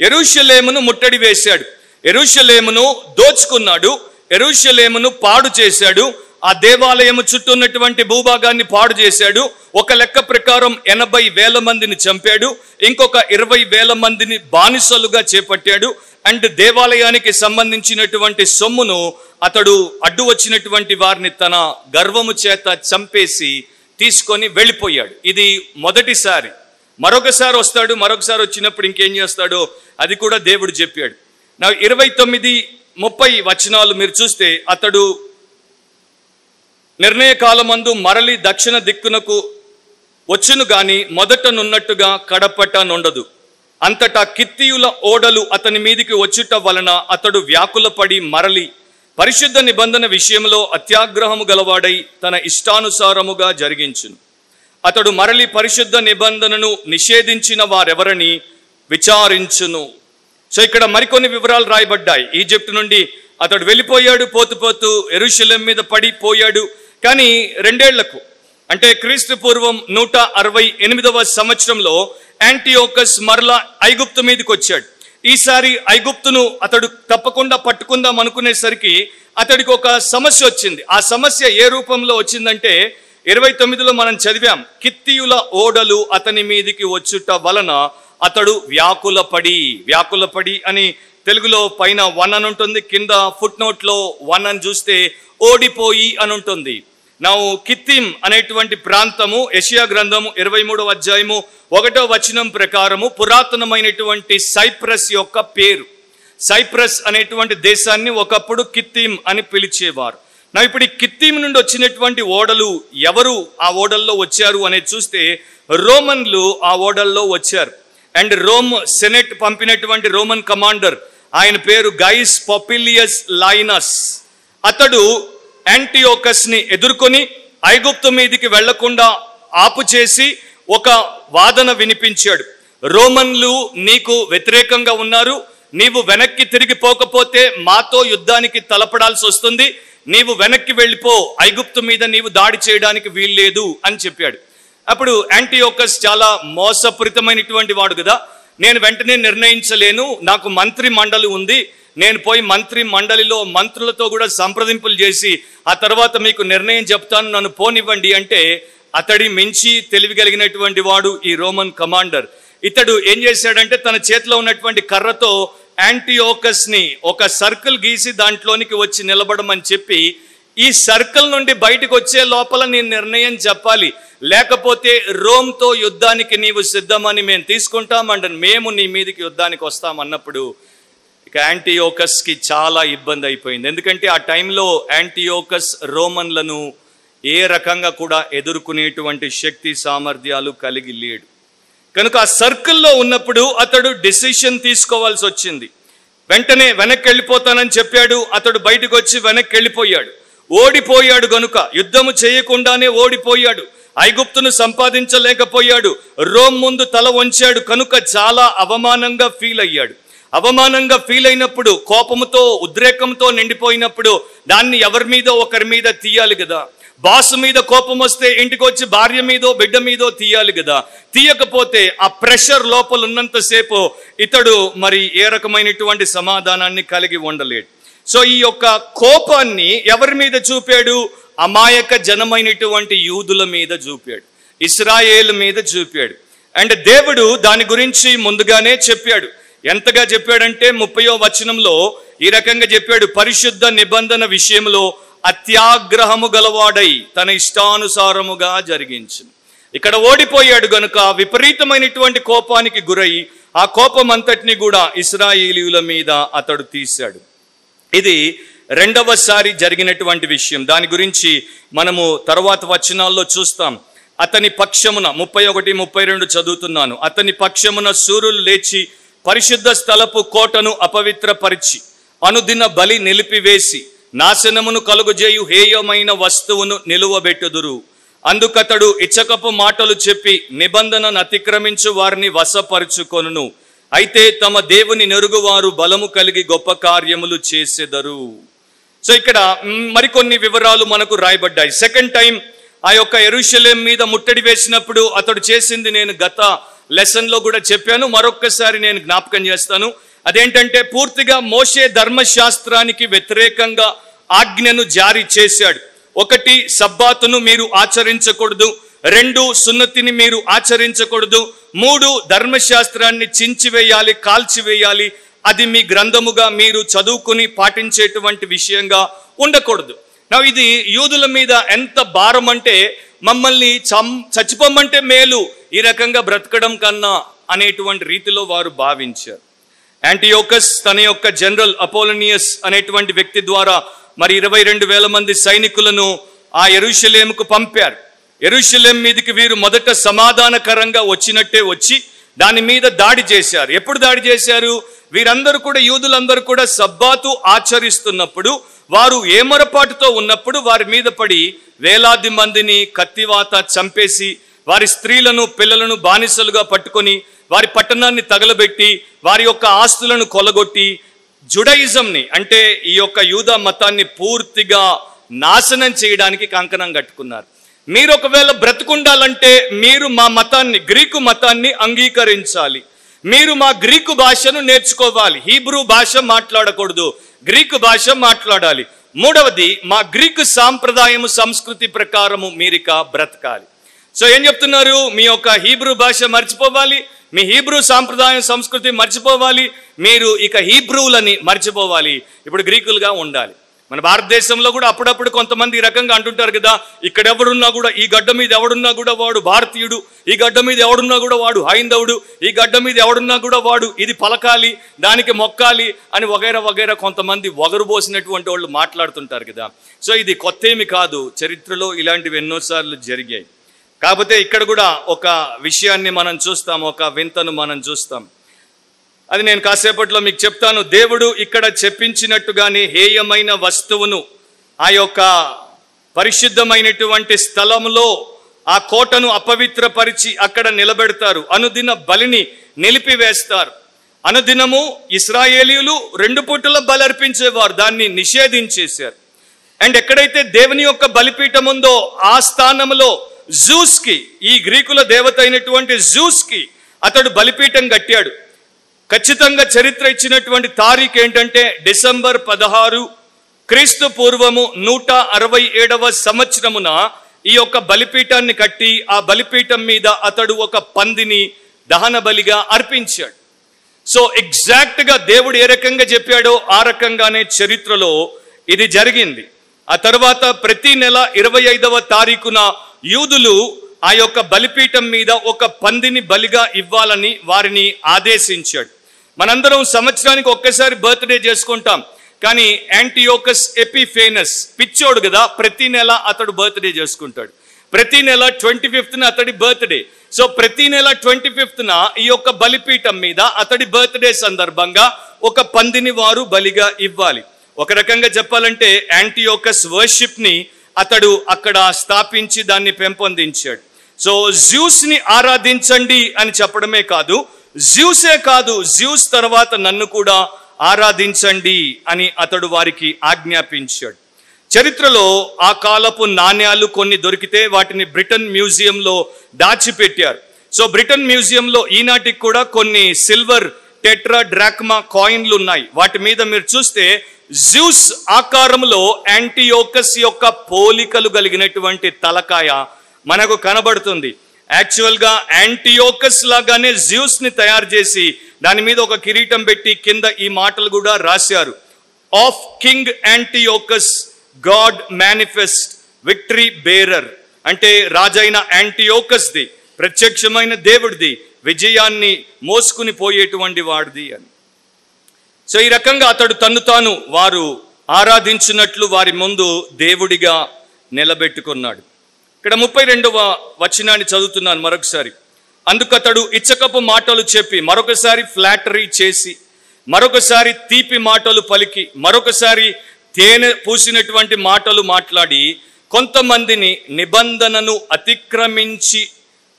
యెరూషలేమును ముట్టడి వేశాడు, యెరూషలేమును దోచుకున్నాడు, యెరూషలేమును పాడు చేశాడు, ఆ దేవాలయము చుట్టూ ఉన్నటువంటి భూభాగాన్ని పాడు చేశాడు. ఒక లెక్క ప్రకారం 80,000 మందిని చంపాడు, ఇంకొక 20,000 మందిని బానిసలుగా చేపట్టాడు. అండ్ దేవాలయానికి సంబంధించినటువంటి సొమ్మును అతడు అడ్డు వచ్చినటువంటి వారిని తన గర్వము చేత చంపేసి తీసుకొని వెళ్ళిపోయాడు. ఇది మొదటిసారి. మరొకసారి వస్తాడు, మరొకసారి వచ్చినప్పుడు ఇంకేం చేస్తాడో అది కూడా దేవుడు చెప్పాడు. 29-30 వచనాలు మీరు చూస్తే, అతడు నిర్ణయ కాలమందు మరలి దక్షిణ దిక్కునకు వచ్చును గాని మొదటనున్నట్టుగా కడపట నుండదు. అంతటా కిత్తీయుల ఓడలు అతని మీదికి వచ్చుట వలన అతడు వ్యాకులపడి మరలి పరిశుద్ధ నిబంధన విషయంలో అత్యాగ్రహము గలవాడై తన ఇష్టానుసారముగా జరిగించును. అతడు మరలి పరిశుద్ధ నిబంధనను నిషేధించిన వారెవరని విచారించును. సో ఇక్కడ మరికొన్ని వివరాలు రాయబడ్డాయి. ఈజిప్ట్ నుండి అతడు వెళ్ళిపోయాడు, పోతూ యెరూషలేము మీద పడిపోయాడు. కానీ 2 ఏళ్లకు, అంటే క్రీస్తు పూర్వం 168వ సంవత్సరంలో యాంటియోకస్ మరలా ఐగుప్తు మీదకి వచ్చాడు. ఈసారి ఐగుప్తును అతడు తప్పకుండా పట్టుకుందాం అనుకునేసరికి అతడికి ఒక సమస్య వచ్చింది. ఆ సమస్య ఏ రూపంలో వచ్చిందంటే 29లో మనం చదివాం, కిత్తీయుల ఓడలు అతని మీదికి వచ్చుట వలన అతడు వ్యాకులపడి అని తెలుగులో పైన 1 అని ఉంటుంది, కింద ఫుట్ నోట్లో 1 అని చూస్తే ఓడిపోయి అని ఉంటుంది. కిత్తీం అనేటువంటి ప్రాంతము యెషయా గ్రంథము 23వ అధ్యాయము 1వ వచనం ప్రకారము పురాతనమైనటువంటి సైప్రస్ యొక్క పేరు. సైప్రస్ అనేటువంటి దేశాన్ని ఒకప్పుడు కిత్తీం అని పిలిచేవారు. ఇప్పుడు ఈ కిత్తీం నుండి వచ్చినటువంటి ఓడలు ఎవరు ఆ ఓడల్లో వచ్చారు అనేది చూస్తే, రోమన్లు ఆ ఓడల్లో వచ్చారు. అండ్ రోమ్ సెనెట్ పంపినటువంటి రోమన్ కమాండర్, ఆయన పేరు గైస్ పాపిలియస్ లైనస్. అతడు యాంటియోకస్ ని ఎదుర్కొని ఐగుప్తు మీదికి వెళ్లకుండా ఆపు చేసి ఒక వాదన వినిపించాడు. రోమన్లు నీకు వ్యతిరేకంగా ఉన్నారు, నీవు వెనక్కి తిరిగి పోకపోతే మాతో యుద్ధానికి తలపడాల్సి వస్తుంది, నీవు వెనక్కి వెళ్ళిపో, ఐగుప్తు మీద నీవు దాడి చేయడానికి వీల్లేదు అని చెప్పాడు. అప్పుడు యాంటియోకస్ చాలా మోసపూరితమైనటువంటి వాడు కదా, నేను వెంటనే నిర్ణయించలేను, నాకు మంత్రి మండలి ఉంది, నేను పోయి మంత్రి మండలిలో మంత్రులతో కూడా సంప్రదింపులు చేసి ఆ తర్వాత మీకు నిర్ణయం చెప్తాను, నన్ను పోనివ్వండి అంటే, అతడి మించి తెలివి కలిగినటువంటి వాడు ఈ రోమన్ కమాండర్. ఇతడు ఏం చేశాడంటే తన చేతిలో ఉన్నటువంటి కర్రతో యాంటియోకస్ ని ఒక సర్కిల్ గీసి దాంట్లోనికి వచ్చి నిలబడమని చెప్పి, ఈ సర్కిల్ నుండి బయటకు వచ్చే లోపల నీ నిర్ణయం చెప్పాలి, లేకపోతే రోమ్తో యుద్ధానికి నీవు సిద్ధమని మేము తీసుకుంటాం అండ్ మేము నీ మీదకి యుద్ధానికి వస్తామన్నప్పుడు యాంటియోకస్కి చాలా ఇబ్బంది అయిపోయింది. ఎందుకంటే ఆ టైంలో యాంటియోకస్ రోమన్లను ఏ రకంగా కూడా ఎదుర్కొనేటువంటి శక్తి సామర్థ్యాలు కలిగి లేడు. కనుక ఆ సర్కిల్లో ఉన్నప్పుడు అతడు డెసిషన్ తీసుకోవాల్సి వచ్చింది. వెంటనే వెనక్కి వెళ్ళిపోతానని చెప్పాడు. అతడు బయటకు వచ్చి వెనక్కి వెళ్ళిపోయాడు. ఓడిపోయాడు గనుక, యుద్ధము చేయకుండానే ఓడిపోయాడు. ఐగుప్తును సంపాదించలేకపోయాడు. రోమ్ ముందు తల వంచాడు కనుక చాలా అవమానంగా ఫీల్ అయ్యాడు. అవమానంగా ఫీల్ అయినప్పుడు, కోపంతో ఉద్రేకంతో నిండిపోయినప్పుడు దాన్ని ఎవరి మీదో ఒకరి మీద తీయాలి కదా. బాసు మీద కోపం వస్తే ఇంటికి వచ్చి భార్య మీదో బిడ్డ మీదో తీయాలి కదా. తీయకపోతే ఆ ప్రెషర్ లోపల ఉన్నంతసేపు ఇతడు మరి ఏ రకమైనటువంటి సమాధానాన్ని కలిగి ఉండలేడు. సో ఈ యొక్క కోపాన్ని ఎవరి మీద చూపాడు? అమాయక జనమైనటువంటి యూదుల మీద చూపాడు, ఇశ్రాయేలు మీద చూపాడు. అండ్ దేవుడు దాని గురించి ముందుగానే చెప్పాడు. ఎంతగా చెప్పాడంటే 30వ వచనంలో ఈ రకంగా చెప్పాడు, పరిశుద్ధ నిబంధన విషయంలో అత్యాగ్రహము గలవాడై తన ఇష్టానుసారముగా జరిగించు. ఇక్కడ ఓడిపోయాడు గనుక విపరీతమైనటువంటి కోపానికి గురై ఆ కోపం అంతటిని కూడా ఇశ్రాయేలీయుల మీద అతడు తీశాడు. ఇది రెండవసారి జరిగినటువంటి విషయం. దాని గురించి మనము తర్వాత వచనాల్లో చూస్తాం. అతని పక్షమున 31, 32 చదువుతున్నాను. అతని పక్షమున శూరులు లేచి పరిశుద్ధ స్థలపు కోటను అపవిత్రపరిచి అనుదిన బలి నిలిపివేసి నాశనమును కలుగుజేయు హేయమైన వస్తువును నిలువబెట్టుదురు. అందుకతడు ఇచ్చకపు మాటలు చెప్పి నిబంధనను అతిక్రమించు వారిని వశపరుచుకొనును. అయితే తమ దేవుని నెరుగువారు బలము కలిగి గొప్ప కార్యములు చేసెదరు. సో ఇక్కడ మరికొన్ని వివరాలు మనకు రాయబడ్డాయి. సెకండ్ టైం ఆ యొక్క యెరూషలేం మీద ముట్టడి వేసినప్పుడు అతడు చేసింది నేను గత లెసన్లో కూడా చెప్పాను, మరొక్కసారి నేను జ్ఞాపకం చేస్తాను. అదేంటంటే పూర్తిగా మోషే ధర్మశాస్త్రానికి వ్యతిరేకంగా ఆజ్ఞను జారీ చేశాడు. 1, సబ్బాతును మీరు ఆచరించకూడదు. 2, సున్నతిని మీరు ఆచరించకూడదు. 3, ధర్మశాస్త్రాన్ని చించివేయాలి, కాల్చివేయాలి. అది మీ గ్రంథముగా మీరు చదువుకుని పాటించేటువంటి విషయంగా ఉండకూడదు. ఇది యూదుల మీద ఎంత భారం అంటే మమ్మల్ని చచ్చిపోమంటే మేలు ఈ రకంగా బ్రతకడం కన్నా అనేటువంటి రీతిలో వారు భావించారు. యాంటియోకస్ తన యొక్క జనరల్ అపోలోనియస్ అనేటువంటి వ్యక్తి ద్వారా మరి 22,000 మంది సైనికులను ఆ యెరూషలేముకు పంపారు. యెరూషలేం మీదకి వీరు మొదట సమాధానకరంగా వచ్చినట్టే వచ్చి దాని మీద దాడి చేశారు. ఎప్పుడు దాడి చేశారు? వీరందరూ కూడా, యూదులందరూ కూడా సబ్బాతు ఆచరిస్తున్నప్పుడు, వారు ఏమరపాటుతో ఉన్నప్పుడు వారి మీద పడి వేలాది మందిని కత్తివాత చంపేసి వారి స్త్రీలను పిల్లలను బానిసలుగా పట్టుకొని వారి పట్టణాన్ని తగలబెట్టి వారి యొక్క ఆస్తులను కొలగొట్టి జుడయిజంని అంటే ఈ యొక్క యూదా మతాన్ని పూర్తిగా నాశనం చేయడానికి కంకణం కట్టుకున్నారు. మీరు ఒకవేళ బ్రతుకుండాలంటే మీరు మా మతాన్ని, గ్రీకు మతాన్ని అంగీకరించాలి. మీరు మా గ్రీకు భాషను నేర్చుకోవాలి. హీబ్రూ భాష మాట్లాడకూడదు, గ్రీకు భాష మాట్లాడాలి. 3వది, మా గ్రీకు సాంప్రదాయము సంస్కృతి ప్రకారము మీరిక బ్రతకాలి. సో ఏం చెప్తున్నారు? మీ యొక్క హీబ్రూ భాష మర్చిపోవాలి, మీ హీబ్రూ సాంప్రదాయం సంస్కృతి మర్చిపోవాలి, మీరు ఇక హీబ్రూలని మర్చిపోవాలి, ఇప్పుడు గ్రీకులుగా ఉండాలి. మన భారతదేశంలో కూడా అప్పుడప్పుడు కొంతమంది ఈ రకంగా అంటుంటారు కదా, ఇక్కడ ఎవడున్నా కూడా, ఈ గడ్డ మీద ఎవడున్నా కూడా వాడు భారతీయుడు, ఈ గడ్డ మీద ఎవడున్నా కూడా వాడు హైందవుడు, ఈ గడ్డ మీద ఎవడున్నా కూడా వాడు ఇది పలకాలి, దానికి మొక్కాలి అని వగైరా వగైరా కొంతమంది వగరుబోసినటువంటి వాళ్ళు మాట్లాడుతుంటారు కదా. సో ఇది కొత్త ఏమి కాదు, చరిత్రలో ఇలాంటివి ఎన్నోసార్లు జరిగాయి. కాకపోతే ఇక్కడ కూడా ఒక విషయాన్ని మనం చూస్తాం, ఒక వింతను మనం చూస్తాం. అది నేను కాసేపట్లో మీకు చెప్తాను. దేవుడు ఇక్కడ చెప్పించినట్టుగానే హేయమైన వస్తువును ఆ యొక్క పరిశుద్ధమైనటువంటి స్థలంలో ఆ కోటను అపవిత్రపరిచి అక్కడ నిలబెడతారు. అనుదిన బలిని నిలిపివేస్తారు. అనుదినము ఇశ్రాయేలీయులు 2 పూటల బలి అర్పించేవారు, దాన్ని నిషేధించేశారు. అండ్ ఎక్కడైతే దేవుని యొక్క బలిపీఠం ఉందో ఆ స్థానంలో జూస్కి, ఈ గ్రీకుల దేవత అయినటువంటి జూస్కి అతడు బలిపీఠం కట్టాడు. ఖచ్చితంగా చరిత్ర ఇచ్చినటువంటి తారీఖు ఏంటంటే డిసెంబర్ 16 క్రీస్తు పూర్వము 167వ సంవత్సరమున ఈ యొక్క బలిపీఠాన్ని కట్టి ఆ బలిపీఠం మీద అతడు ఒక పందిని దహన బలిగా అర్పించాడు. సో ఎగ్జాక్ట్ గా దేవుడు ఏ రకంగా చెప్పాడో ఆ రకంగానే చరిత్రలో ఇది జరిగింది. ఆ తర్వాత ప్రతి నెల 25వ తారీఖున యూదులు ఆ యొక్క బలిపీఠం మీద ఒక పందిని బలిగా ఇవ్వాలని వారిని ఆదేశించాడు. మనందరం సంవత్సరానికి ఒక్కసారి బర్త్డే చేసుకుంటాం. కానీ యాంటియోకస్ ఎపిఫేనస్ పిచ్చోడు కదా, ప్రతి నెల అతడు బర్త్డే చేసుకుంటాడు. ప్రతి నెల 25న అతడి బర్త్డే. సో ప్రతి నెల 25న ఈ యొక్క బలిపీఠం మీద అతడి బర్త్డే సందర్భంగా ఒక పందిని వారు బలిగా ఇవ్వాలి. ఒక రకంగా చెప్పాలంటే యాంటియోకస్ వర్షిప్ ని అతడు అక్కడ స్థాపించి దాన్ని పెంపొందించాడు. సో జ్యూస్ ని ఆరాధించండి అని చెప్పడమే కాదు, జ్యూసే కాదు, జ్యూస్ తర్వాత నన్ను కూడా ఆరాధించండి అని అతడు వారికి ఆజ్ఞాపించాడు. చరిత్రలో ఆ కాలపు నాణ్యాలు కొన్ని దొరికితే వాటిని బ్రిటన్ మ్యూజియంలో దాచిపెట్టారు. సో బ్రిటన్ మ్యూజియంలో ఈనాటికి కూడా కొన్ని సిల్వర్ టెట్రా డ్రాక్మా కాయిన్లు ఉన్నాయి. వాటి మీద మీరు చూస్తే జ్యూస్ ఆకారంలో యాంటియోకస్ యొక్క పోలికలు కలిగినటువంటి తలకాయ మనకు కనబడుతుంది. యాక్చువల్గా యాంటియోకస్ లాగానే జ్యూస్ ని తయారు చేసి దాని మీద ఒక కిరీటం పెట్టి కింద ఈ మాటలు కూడా రాశారు. Of king Antiochus God manifest victory bearer, అంటే రాజైన యాంటియోకస్ది, ప్రత్యక్షమైన దేవుడిది, విజయాన్ని మోసుకుని పోయేటువంటి వాడిది అని. సో ఈ రకంగా అతడు తన్ను తాను వారు ఆరాధించినట్లు వారి ముందు దేవుడిగా నిలబెట్టుకున్నాడు. ఇక్కడ 32వ వచనాన్ని చదువుతున్నాను మరొకసారి. అందుకతడు ఇచ్చకపు మాటలు చెప్పి, మరొకసారి ఫ్లాటరీ చేసి, మరొకసారి తీపి మాటలు పలికి, మరొకసారి తేనె పూసినటువంటి మాటలు మాట్లాడి కొంతమందిని నిబంధనను అతిక్రమించి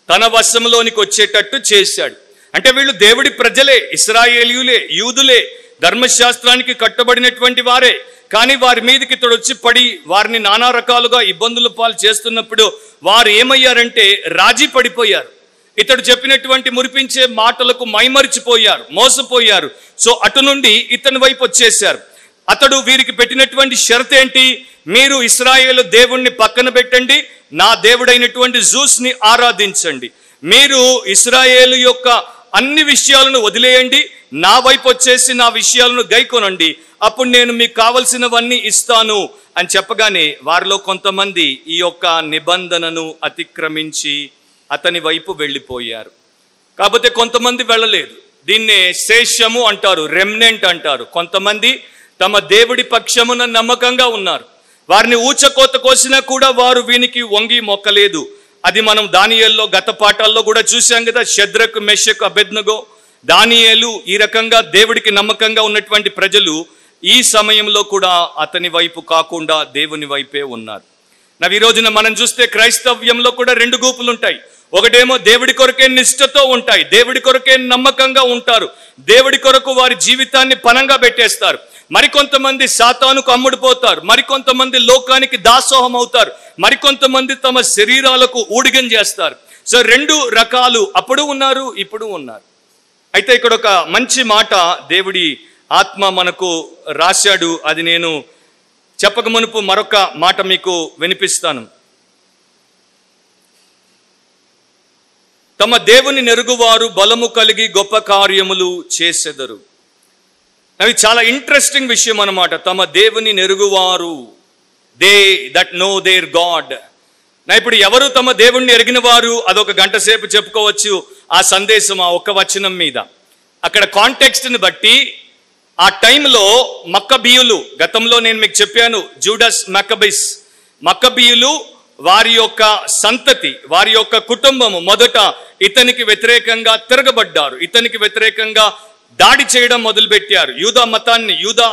తన వశంలోనికి వచ్చేటట్టు చేశాడు. అంటే వీళ్ళు దేవుడి ప్రజలే, ఇశ్రాయేలీయులే, యూదులే, ధర్మశాస్త్రానికి కట్టబడినటువంటి వారే. కానీ వారి మీదకి ఇతడు వచ్చి పడి వారిని నానా రకాలుగా ఇబ్బందుల పాలు చేస్తున్నప్పుడు వారు ఏమయ్యారంటే రాజీ పడిపోయారు. ఇతడు చెప్పినటువంటి మురిపించే మాటలకు మైమరిచిపోయారు, మోసపోయారు. సో అటు నుండి ఇతని వైపు వచ్చేశారు. అతడు వీరికి పెట్టినటువంటి షరతు ఏంటి? మీరు ఇశ్రాయేలు దేవుణ్ణి పక్కన పెట్టండి, నా దేవుడైనటువంటి జ్యూస్ ని ఆరాధించండి. మీరు ఇశ్రాయేలు యొక్క అన్ని విషయాలను వదిలేయండి, నా వైపు వచ్చేసి నా విషయాలను గైకొనండి, అప్పుడు నేను మీకు కావలసినవన్నీ ఇస్తాను అని చెప్పగానే వారిలో కొంతమంది ఈ యొక్క నిబంధనను అతిక్రమించి అతని వైపు వెళ్ళిపోయారు. కాకపోతే కొంతమంది వెళ్ళలేదు. దీన్నే శేషము అంటారు, రెమ్నెంట్ అంటారు. కొంతమంది తమ దేవుడి పక్షమున నమ్మకంగా ఉన్నారు. వారిని ఊచకోత కోసినా కూడా వారు వీనికి వంగి మొక్కలేదు. అది మనం దానియేలులో గత పాఠాల్లో కూడా చూసాం కదా. షద్రకు, మెషకు, అబేద్నగో, దానియేలు ఈ రకంగా దేవుడికి నమ్మకంగా ఉన్నటువంటి ప్రజలు ఈ సమయంలో కూడా అతని వైపు కాకుండా దేవుని వైపే ఉన్నారు. ఈ రోజున మనం చూస్తే క్రైస్తవ్యంలో కూడా 2 గ్రూపులు ఉంటాయి. ఒకటేమో దేవుడి కొరకే నిష్ఠతో ఉంటాయి, దేవుడి కొరకే నమ్మకంగా ఉంటారు, దేవుడి కొరకు వారి జీవితాన్ని పణంగా పెట్టేస్తారు. మరికొంతమంది సాతానుకు అమ్ముడుపోతారు, మరికొంతమంది లోకానికి దాసోహం అవుతారు, మరికొంతమంది తమ శరీరాలకు ఊడిగం చేస్తారు. సో 2 రకాలు అప్పుడు ఉన్నారు, ఇప్పుడు ఉన్నారు. అయితే ఇక్కడ ఒక మంచి మాట దేవుడి ఆత్మ మనకు రాశాడు. అది నేను చెప్పక మునుపు మరొక మాట మీకు వినిపిస్తాను. తమ దేవుని నెరుగువారు బలము కలిగి గొప్ప కార్యములు చేసెదరు. అవి చాలా ఇంట్రెస్టింగ్ విషయం అన్నమాట. తమ దేవుని నెరుగువారు, they that know their God. ఇప్పుడు ఎవరు తమ దేవుణ్ణి ఎరిగిన వారు? అదొక గంట సేపు చెప్పుకోవచ్చు ఆ సందేశం, ఆ ఒక్క వచనం మీద. అక్కడ కాంటెక్స్ట్ని బట్టి ఆ టైంలో మక్కబీయులు, గతంలో నేను మీకు చెప్పాను, జూడస్ మక్కబీస్, మక్కబీయులు వారి యొక్క సంతతి, వారి యొక్క కుటుంబము మొదట ఇతనికి వ్యతిరేకంగా తిరగబడ్డారు, ఇతనికి వ్యతిరేకంగా దాడి చేయడం మొదలుపెట్టారు. యూదా మతాన్ని, యూదా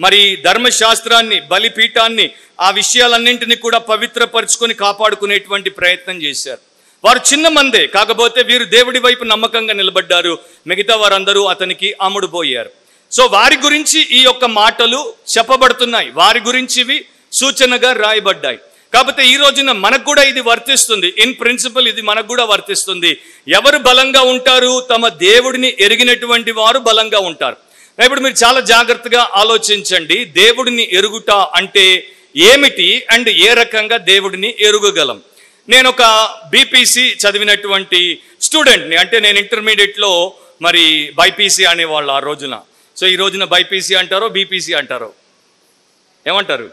మరి ధర్మశాస్త్రాన్ని, బలిపీఠాన్ని, ఆ విషయాలన్నింటినీ కూడా పవిత్రపరుచుకొని కాపాడుకునేటువంటి ప్రయత్నం చేశారు. వారు చిన్న మందే, కాకపోతే వీరు దేవుడి వైపు నమ్మకంగా నిలబడ్డారు. మిగతా వారందరూ అతనికి అమ్ముడుపోయారు. సో వారి గురించి ఈ యొక్క మాటలు చెప్పబడుతున్నాయి, వారి గురించి ఇవి సూచనగా రాయబడ్డాయి. కాకపోతే ఈ రోజున మనకు కూడా ఇది వర్తిస్తుంది. ఇన్ ప్రిన్సిపల్ ఇది మనకు కూడా వర్తిస్తుంది. ఎవరు బలంగా ఉంటారు? తమ దేవుడిని ఎరిగినటువంటి వారు బలంగా ఉంటారు. ఇప్పుడు మీరు చాలా జాగ్రత్తగా ఆలోచించండి. దేవుడిని ఎరుగుట అంటే ఏమిటి అండ్ ఏ రకంగా దేవుడిని ఎరుగగలం? నేను ఒక బీపీసీ చదివినటువంటి స్టూడెంట్ని, అంటే నేను ఇంటర్మీడియట్లో మరి బైపీసీ అనేవాళ్ళు ఆ రోజున. సో ఈ రోజున బైపీసీ అంటారో బీపీసీ అంటారో, ఏమంటారు?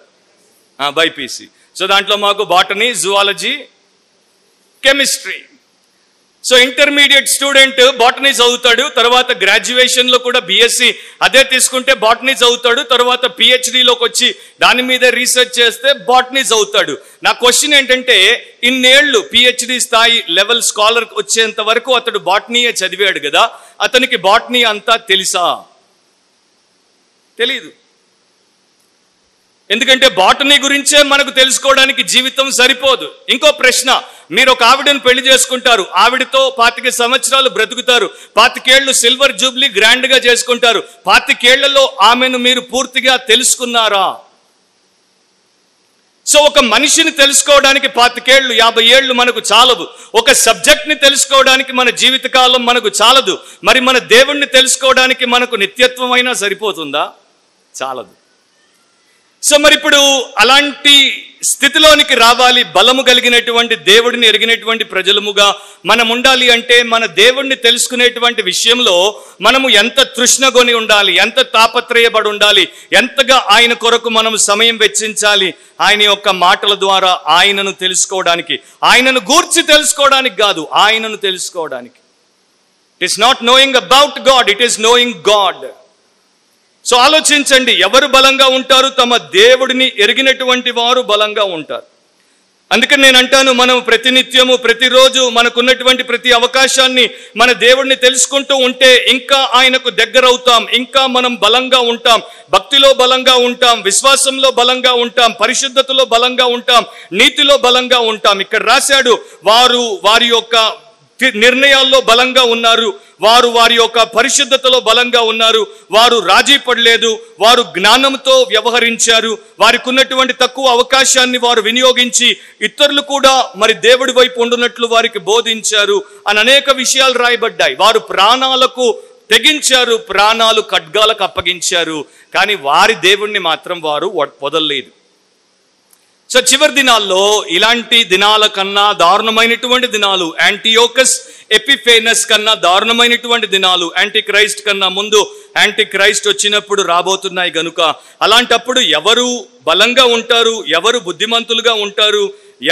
బైపీసీ. సో దాంట్లో మాకు botany, zoology, chemistry. So intermediate student botany చదువుతాడు, తర్వాత గ్రాడ్యుయేషన్లో కూడా బీఎస్సీ అదే తీసుకుంటే బాటనీ చదువుతాడు, తర్వాత పిహెచ్డిలోకి వచ్చి దాని మీద రీసెర్చ్ చేస్తే బాటనీ చదువుతాడు. నా క్వశ్చన్ ఏంటంటే, ఇన్నేళ్లు పిహెచ్డి స్థాయి లెవెల్ స్కాలర్ వచ్చేంత వరకు అతడు బాటనీయే చదివాడు కదా, అతనికి బాటనీ అంతా తెలుసా? తెలీదు. ఎందుకంటే బాటనీ గురించే మనకు తెలుసుకోవడానికి జీవితం సరిపోదు. ఇంకో ప్రశ్న, మీరు ఒక ఆవిడను పెళ్లి చేసుకుంటారు, ఆవిడతో 25 సంవత్సరాలు బ్రతుకుతారు, 25 ఏళ్ళు సిల్వర్ జూబ్లీ గ్రాండ్ గా చేసుకుంటారు. 25 ఏళ్లలో ఆమెను మీరు పూర్తిగా తెలుసుకున్నారా? సో ఒక మనిషిని తెలుసుకోవడానికి 25 ఏళ్ళు 50 ఏళ్ళు మనకు చాలవు. ఒక సబ్జెక్ట్ ని తెలుసుకోవడానికి మన జీవితకాలం మనకు చాలదు. మరి మన దేవుణ్ణి తెలుసుకోవడానికి మనకు నిత్యత్వం అయినా సరిపోతుందా? చాలదు. సో మరి ఇప్పుడు అలాంటి స్థితిలోనికి రావాలి. బలము కలిగినటువంటి దేవుడిని ఎరిగినటువంటి ప్రజలముగా మనం ఉండాలి అంటే, మన దేవుణ్ణి తెలుసుకునేటువంటి విషయంలో మనము ఎంత తృష్ణగొని ఉండాలి, ఎంత తాపత్రయపడి ఉండాలి, ఎంతగా ఆయన కొరకు మనం సమయం వెచ్చించాలి. ఆయన యొక్క మాటల ద్వారా ఆయనను తెలుసుకోవడానికి, ఆయనను గూర్చి తెలుసుకోవడానికి కాదు, ఆయనను తెలుసుకోవడానికి. It is not knowing about God, it is knowing God. So ఆలోచించండి, ఎవరు బలంగా ఉంటారు? తమ దేవుడిని ఎరిగినటువంటి వారు బలంగా ఉంటారు. అందుకని నేను అంటాను, మనం ప్రతినిత్యము ప్రతిరోజు మనకున్నటువంటి ప్రతి అవకాశాన్ని మన దేవుడిని తెలుసుకుంటూ ఉంటే ఇంకా ఆయనకు దగ్గర అవుతాం, ఇంకా మనం బలంగా ఉంటాం, భక్తిలో బలంగా ఉంటాం, విశ్వాసంలో బలంగా ఉంటాం, పరిశుద్ధతలో బలంగా ఉంటాం, నీతిలో బలంగా ఉంటాం. ఇక్కడ రాశాడు, వారు వారి యొక్క నిర్ణయాల్లో బలంగా ఉన్నారు, వారు వారి యొక్క పరిశుద్ధతలో బలంగా ఉన్నారు, వారు రాజీ పడలేదు, వారు జ్ఞానంతో వ్యవహరించారు, వారికి ఉన్నటువంటి తక్కువ అవకాశాన్ని వారు వినియోగించి ఇతరులు కూడా మరి దేవుడి వైపు ఉండునట్లు వారికి బోధించారు అని అనేక విషయాలు రాయబడ్డాయి. వారు ప్రాణాలకు తెగించారు, ప్రాణాలు ఖడ్గాలకు అప్పగించారు, కానీ వారి దేవుణ్ణి మాత్రం వారు వదలలేదు. సో చివరి దినాల్లో ఇలాంటి దినాల కన్నా దారుణమైనటువంటి దినాలు, యాంటీయోకస్ ఎపిఫేనస్ కన్నా దారుణమైనటువంటి దినాలు, యాంటీ క్రైస్ట్ కన్నా ముందు యాంటీ క్రైస్ట్ వచ్చినప్పుడు రాబోతున్నాయి. గనుక అలాంటప్పుడు ఎవరు బలంగా ఉంటారు, ఎవరు బుద్ధిమంతులుగా ఉంటారు,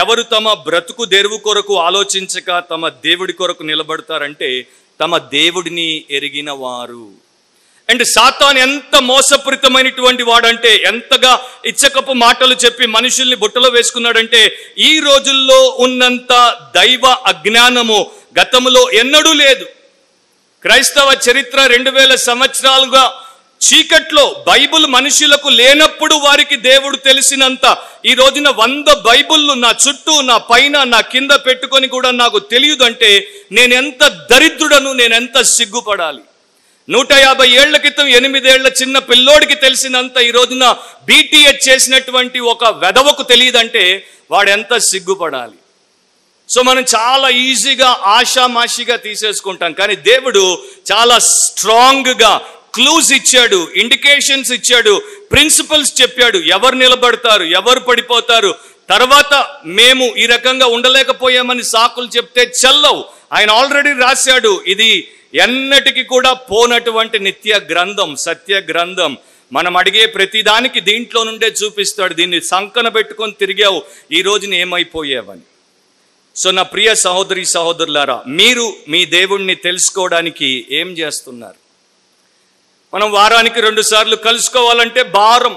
ఎవరు తమ బ్రతుకు తెరువు కొరకు ఆలోచించక తమ దేవుడి కొరకు నిలబడతారంటే, తమ దేవుడిని ఎరిగిన వారు. అండ్ సాతాను ఎంత మోసపూరితమైనటువంటి వాడంటే, ఎంతగా ఇచ్చకపు మాటలు చెప్పి మనుషుల్ని బుట్టలో వేసుకున్నాడంటే, ఈ రోజుల్లో ఉన్నంత దైవ అజ్ఞానము గతములో ఎన్నడూ లేదు. క్రైస్తవ చరిత్ర 2000 సంవత్సరాలుగా చీకట్లో బైబుల్ మనుషులకు లేనప్పుడు వారికి దేవుడు తెలిసినంత, ఈ రోజున 100 బైబుల్లు నా చుట్టూ, నా పైన, నా కింద పెట్టుకొని కూడా నాకు తెలియదు అంటే నేనెంత దరిద్రుడను, నేనెంత సిగ్గుపడాలి. 150 ఏళ్ల క్రితం 8 ఏళ్ల చిన్న పిల్లోడికి తెలిసినంత ఈ రోజున బీటీహెచ్ చేసినటువంటి ఒక వెధవకు తెలియదంటే వాడెంత సిగ్గుపడాలి. సో మనం చాలా ఈజీగా ఆషామాషిగా తీసేసుకుంటాం, కానీ దేవుడు చాలా స్ట్రాంగ్గా క్లూస్ ఇచ్చాడు, ఇండికేషన్స్ ఇచ్చాడు, ప్రిన్సిపల్స్ చెప్పాడు, ఎవరు నిలబడతారు, ఎవరు పడిపోతారు. తర్వాత మేము ఈ రకంగా ఉండలేకపోయామని సాకులు చెప్తే చెల్లవు. ఆయన ఆల్రెడీ రాశాడు, ఇది ఎన్నటికి కూడా పోనటువంటి నిత్య గ్రంథం, సత్య గ్రంథం. మనం అడిగే ప్రతిదానికి దీంట్లో నుండే చూపిస్తాడు. దీన్ని సంకన పెట్టుకొని తిరిగావు, ఈ రోజున ఏమైపోయావని. సో నా ప్రియ సహోదరి సహోదరులారా, మీరు మీ దేవుణ్ణి తెలుసుకోవడానికి ఏం చేస్తున్నారు? మనం వారానికి 2 సార్లు కలుసుకోవాలంటే భారం,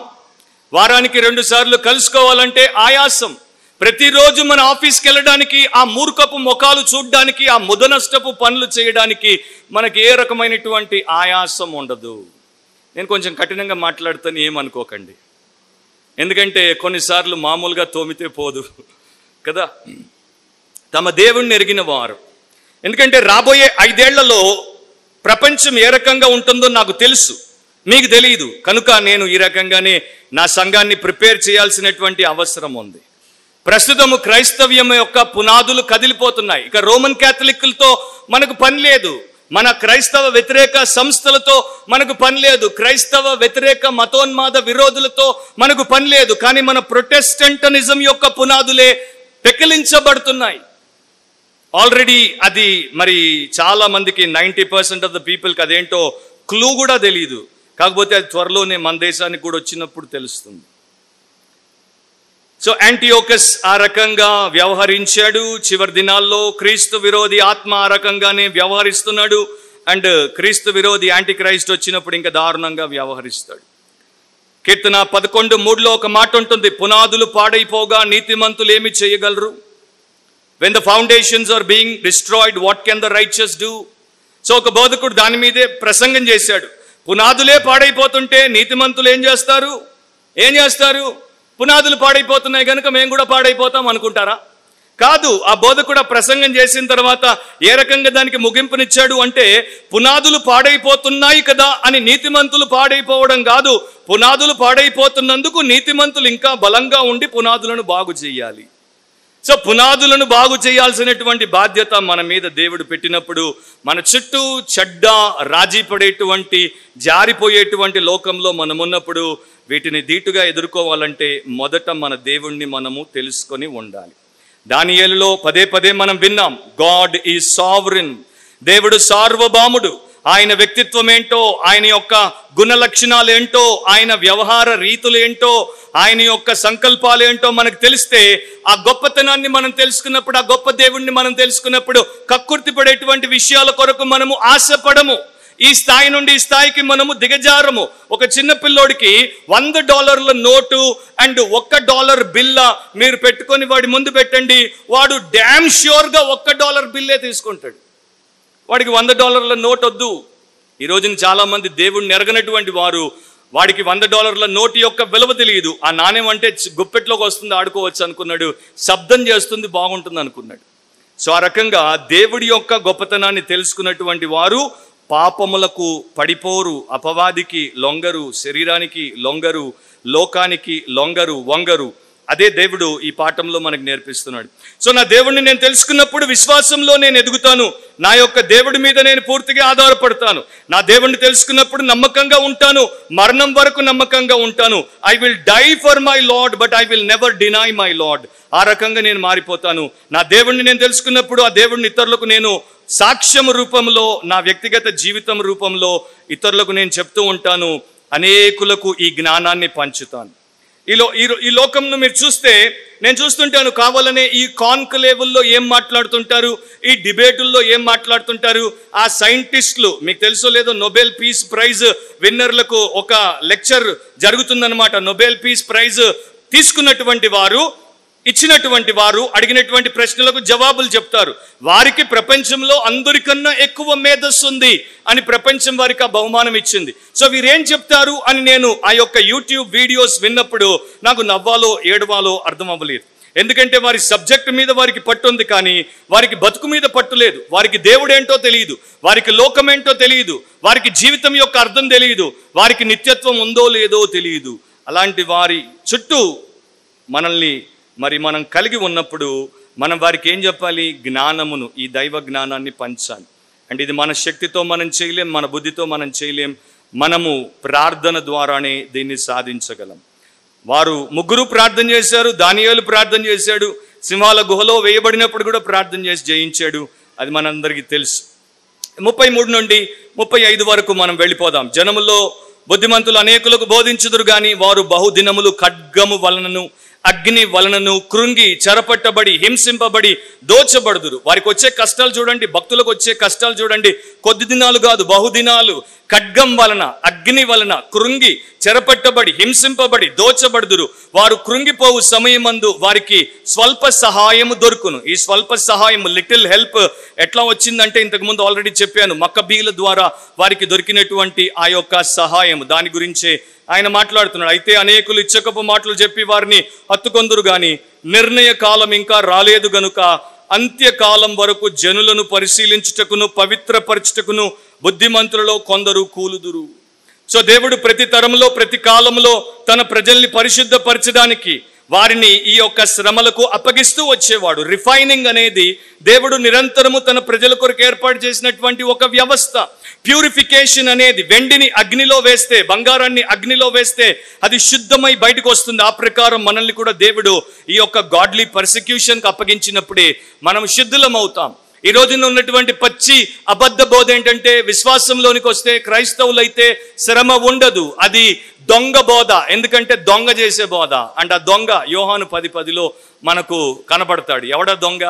వారానికి 2 సార్లు కలుసుకోవాలంటే ఆయాసం. ప్రతిరోజు మన ఆఫీస్కి వెళ్ళడానికి, ఆ మూర్ఖపు ముఖాలు చూడడానికి, ఆ ముదనష్టపు పనులు చేయడానికి మనకి ఏ రకమైనటువంటి ఆయాసం ఉండదు. నేను కొంచెం కఠినంగా మాట్లాడుతాను, ఏమనుకోకండి. ఎందుకంటే కొన్నిసార్లు మామూలుగా తోమితే పోదు కదా. తమ దేవుణ్ణి ఎరిగిన వారు, ఎందుకంటే రాబోయే 5 ఏళ్లలో ప్రపంచం ఏ రకంగా ఉంటుందో నాకు తెలుసు, మీకు తెలియదు. కనుక నేను ఈ రకంగానే నా సంఘాన్ని ప్రిపేర్ చేయాల్సినటువంటి అవసరం ఉంది. ప్రస్తుతము క్రైస్తవ్యం యొక్క పునాదులు కదిలిపోతున్నాయి. ఇక రోమన్ క్యాథలిక్లతో మనకు పని లేదు, మన క్రైస్తవ వ్యతిరేక సంస్థలతో మనకు పని లేదు, క్రైస్తవ వ్యతిరేక మతోన్మాద విరోధులతో మనకు పని లేదు. కానీ మన ప్రొటెస్టెంటనిజం యొక్క పునాదులే పెకిలించబడుతున్నాయి. ఆల్రెడీ అది మరి చాలా మందికి 90% ఆఫ్ ద పీపుల్కి అదేంటో క్లూ కూడా తెలియదు. కాకపోతే అది త్వరలోనే మన దేశానికి కూడా వచ్చినప్పుడు తెలుస్తుంది. సో యాంటియోకస్ ఆ రకంగా వ్యవహరించాడు. చివరి దినాల్లో క్రీస్తు విరోధి ఆత్మ ఆ రకంగానే వ్యవహరిస్తున్నాడు. అండ్ క్రీస్తు విరోధి యాంటీ క్రైస్ట్ వచ్చినప్పుడు ఇంకా దారుణంగా వ్యవహరిస్తాడు. కీర్తన 11:3 ఒక మాట ఉంటుంది, పునాదులు పాడైపోగా నీతిమంతులు ఏమి చేయగలరు? When the foundations are being destroyed, what can the righteous do? So ఒక బోధకుడు దాని మీదే ప్రసంగం చేశాడు. పునాదులే పాడైపోతుంటే నీతిమంతులు ఏం చేస్తారు? పునాదులు పాడైపోతున్నాయి కనుక మేము కూడా పాడైపోతాం అనుకుంటారా? కాదు. ఆ బోధకుడు ప్రసంగం చేసిన తర్వాత ఏ రకంగా దానికి ముగింపునిచ్చాడు అంటే, పునాదులు పాడైపోతున్నాయి కదా అని నీతిమంతులు పాడైపోవడం కాదు, పునాదులు పాడైపోతున్నందుకు నీతిమంతులు ఇంకా బలంగా ఉండి పునాదులను బాగు చేయాలి. సో పునాదులను బాగు చేయాల్సినటువంటి బాధ్యత మన మీద దేవుడు పెట్టినప్పుడు, మన చుట్టూ చెడ్డ రాజీ పడేటువంటి జారిపోయేటువంటి లోకంలో మనం ఉన్నప్పుడు వీటిని ధీటుగా ఎదుర్కోవాలంటే మొదట మన దేవుణ్ణి మనము తెలుసుకొని ఉండాలి. దానియేలులో పదే మనం విన్నాం, గాడ్ ఈజ్ సావరిన్. దేవుడు సార్వభౌముడు. ఆయన వ్యక్తిత్వం ఏంటో, ఆయన యొక్క గుణ లక్షణాలు ఏంటో, ఆయన వ్యవహార రీతులు ఏంటో, ఆయన యొక్క సంకల్పాలు ఏంటో మనకు తెలిస్తే, ఆ గొప్పతనాన్ని మనం తెలుసుకున్నప్పుడు, ఆ గొప్ప దేవుణ్ణి మనం తెలుసుకున్నప్పుడు కక్కుర్తి పడేటువంటి విషయాల కొరకు మనము ఆశపడము. ఈ స్థాయి నుండి ఈ స్థాయికి మనము దిగజారము. ఒక చిన్న పిల్లోడికి $100 నోటు అండ్ $1 బిల్ల మీరు పెట్టుకొని వాడి ముందు పెట్టండి, వాడు డ్యామ్ ష్యూర్గా $1 బిల్లే తీసుకుంటాడు. వాడికి $100 నోట్ వద్దు. ఈ రోజున చాలా మంది దేవుణ్ణి ఎరగనటువంటి వారు, వాడికి $100 నోటు యొక్క విలువ తెలియదు. ఆ నాణ్యం అంటే గుప్పెట్లోకి వస్తుంది, ఆడుకోవచ్చు అనుకున్నాడు, శబ్దం చేస్తుంది, బాగుంటుంది అనుకున్నాడు. సో ఆ రకంగా దేవుడి యొక్క గొప్పతనాన్ని తెలుసుకున్నటువంటి వారు పాపములకు పడిపోరు, అపవాదికి లొంగరు, శరీరానికి లొంగరు, లోకానికి లొంగరు, వంగరు. అదే దేవుడు ఈ పాఠంలో మనకు నేర్పిస్తున్నాడు. సో నా దేవుడిని నేను తెలుసుకున్నప్పుడు విశ్వాసంలో నేను ఎదుగుతాను. నా యొక్క దేవుడి మీద నేను పూర్తిగా ఆధారపడతాను. నా దేవుడిని తెలుసుకున్నప్పుడు నమ్మకంగా ఉంటాను, మరణం వరకు నమ్మకంగా ఉంటాను. I will die for my lord but I will never deny my lord. ఆ రకంగా నేను మారిపోతాను. నా దేవుడిని నేను తెలుసుకున్నప్పుడు ఆ దేవుడిని ఇతరులకు నేను సాక్ష్యం రూపంలో, నా వ్యక్తిగత జీవితం రూపంలో ఇతరులకు నేను చెప్తూ ఉంటాను. అనేకులకు ఈ జ్ఞానాన్ని పంచుతాను. ఈ లోకంను మీరు చూస్తే, నేను చూస్తుంటాను, కావాలనే ఈ కాన్క్లేవుల్లో ఏం మాట్లాడుతుంటారు, ఈ డిబేటుల్లో ఏం మాట్లాడుతుంటారు. ఆ సైంటిస్టులు, మీకు తెలుసో లేదో, నోబెల్ పీస్ ప్రైజ్ విన్నర్లకు ఒక లెక్చర్ జరుగుతుందన్నమాట. నోబెల్ పీస్ ప్రైజ్ తీసుకున్నటువంటి వారు, ఇచ్చినటువంటి వారు అడిగినటువంటి ప్రశ్నలకు జవాబులు చెప్తారు. వారికి ప్రపంచంలో అందరికన్నా ఎక్కువ మేధస్సు ఉంది అని ప్రపంచం వారికి ఆ బహుమానం ఇచ్చింది. సో వీరేం చెప్తారు అని నేను ఆ యొక్క యూట్యూబ్ వీడియోస్ విన్నప్పుడు నాకు నవ్వాలో ఏడవాలో అర్థం అవ్వలేదు. ఎందుకంటే వారి సబ్జెక్ట్ మీద వారికి పట్టు ఉంది, కానీ వారికి బతుకు మీద పట్టు లేదు. వారికి దేవుడేంటో తెలియదు, వారికి లోకమేంటో తెలియదు, వారికి జీవితం యొక్క అర్థం తెలియదు, వారికి నిత్యత్వం ఉందో లేదో తెలియదు. అలాంటి వారి చుట్టూ మనం కలిగి ఉన్నప్పుడు మనం వారికి ఏం చెప్పాలి? జ్ఞానమును, ఈ దైవ జ్ఞానాన్ని పంచాలి. అంటే ఇది మన శక్తితో మనం చేయలేం, మన బుద్ధితో మనం చేయలేం. మనము ప్రార్థన ద్వారానే దీన్ని సాధించగలం. వారు ముగ్గురు ప్రార్థన చేశారు. దానియేలు ప్రార్థన చేశాడు. సింహాల గుహలో వేయబడినప్పుడు కూడా ప్రార్థన చేసి జయించాడు. అది మనందరికీ తెలుసు. 33 నుండి 35 వరకు మనం వెళ్ళిపోదాం. జనములో బుద్ధిమంతులు అనేకులకు బోధించుదురు గాని వారు బహుదినములు ఖడ్గము వలనను అగ్ని వలనను కృంగి చెరపట్టబడి హింసింపబడి దోచబడుదురు. వారికి వచ్చే కష్టాలు చూడండి, భక్తులకు వచ్చే కష్టాలు చూడండి. కొద్ది దినాలు కాదు, బహుదినాలు. ఖడ్గం వలన, అగ్ని వలన కృంగి చెరపట్టబడి హింసింపబడి దోచబడుదురు. వారు కృంగిపోవు సమయమందు వారికి స్వల్ప సహాయము దొరుకును. ఈ స్వల్ప సహాయము, లిటిల్ హెల్ప్ ఎట్లా వచ్చిందంటే ఇంతకుముందు ఆల్రెడీ చెప్పాను, మక్కబీల ద్వారా వారికి దొరికినటువంటి ఆ యొక్క సహాయము, దాని గురించే ఆయన మాట్లాడుతున్నాడు. అయితే అనేకులు ఇచ్చకపు మాటలు చెప్పి వారిని హత్తుకొందురు గాని నిర్ణయ కాలం ఇంకా రాలేదు గనుక అంత్యకాలం వరకు జనులను పరిశీలించుటకును పవిత్రపరచుటకును బుద్ధిమంతులలో కొందరు కూలుదురు. సో దేవుడు ప్రతి తరంలో, ప్రతి కాలంలో తన ప్రజల్ని పరిశుద్ధపరచడానికి వారిని ఈ యొక్క శ్రమలకు అప్పగిస్తూ వచ్చేవాడు. రిఫైనింగ్ అనేది దేవుడు నిరంతరము తన ప్రజల కొరకు ఏర్పాటు చేసినటువంటి ఒక వ్యవస్థ. ప్యూరిఫికేషన్ అనేది, వెండిని అగ్నిలో వేస్తే, బంగారాన్ని అగ్నిలో వేస్తే అది శుద్ధమై బయటకు వస్తుంది. ఆ ప్రకారం మనల్ని కూడా దేవుడు ఈ యొక్క గాడ్లీ పర్సిక్యూషన్కి అప్పగించినప్పుడే మనం శుద్ధులం అవుతాం. ఈ రోజున ఉన్నటువంటి పచ్చి అబద్ధ బోధ ఏంటంటే, విశ్వాసంలోనికి వస్తే క్రైస్తవులైతే శ్రమ ఉండదు, అది దొంగ బోధ. ఎందుకంటే దొంగ చేసే బోధ. అండ్ ఆ దొంగ యోహాను 10:10 మనకు కనబడతాడు. ఎవడ దొంగ?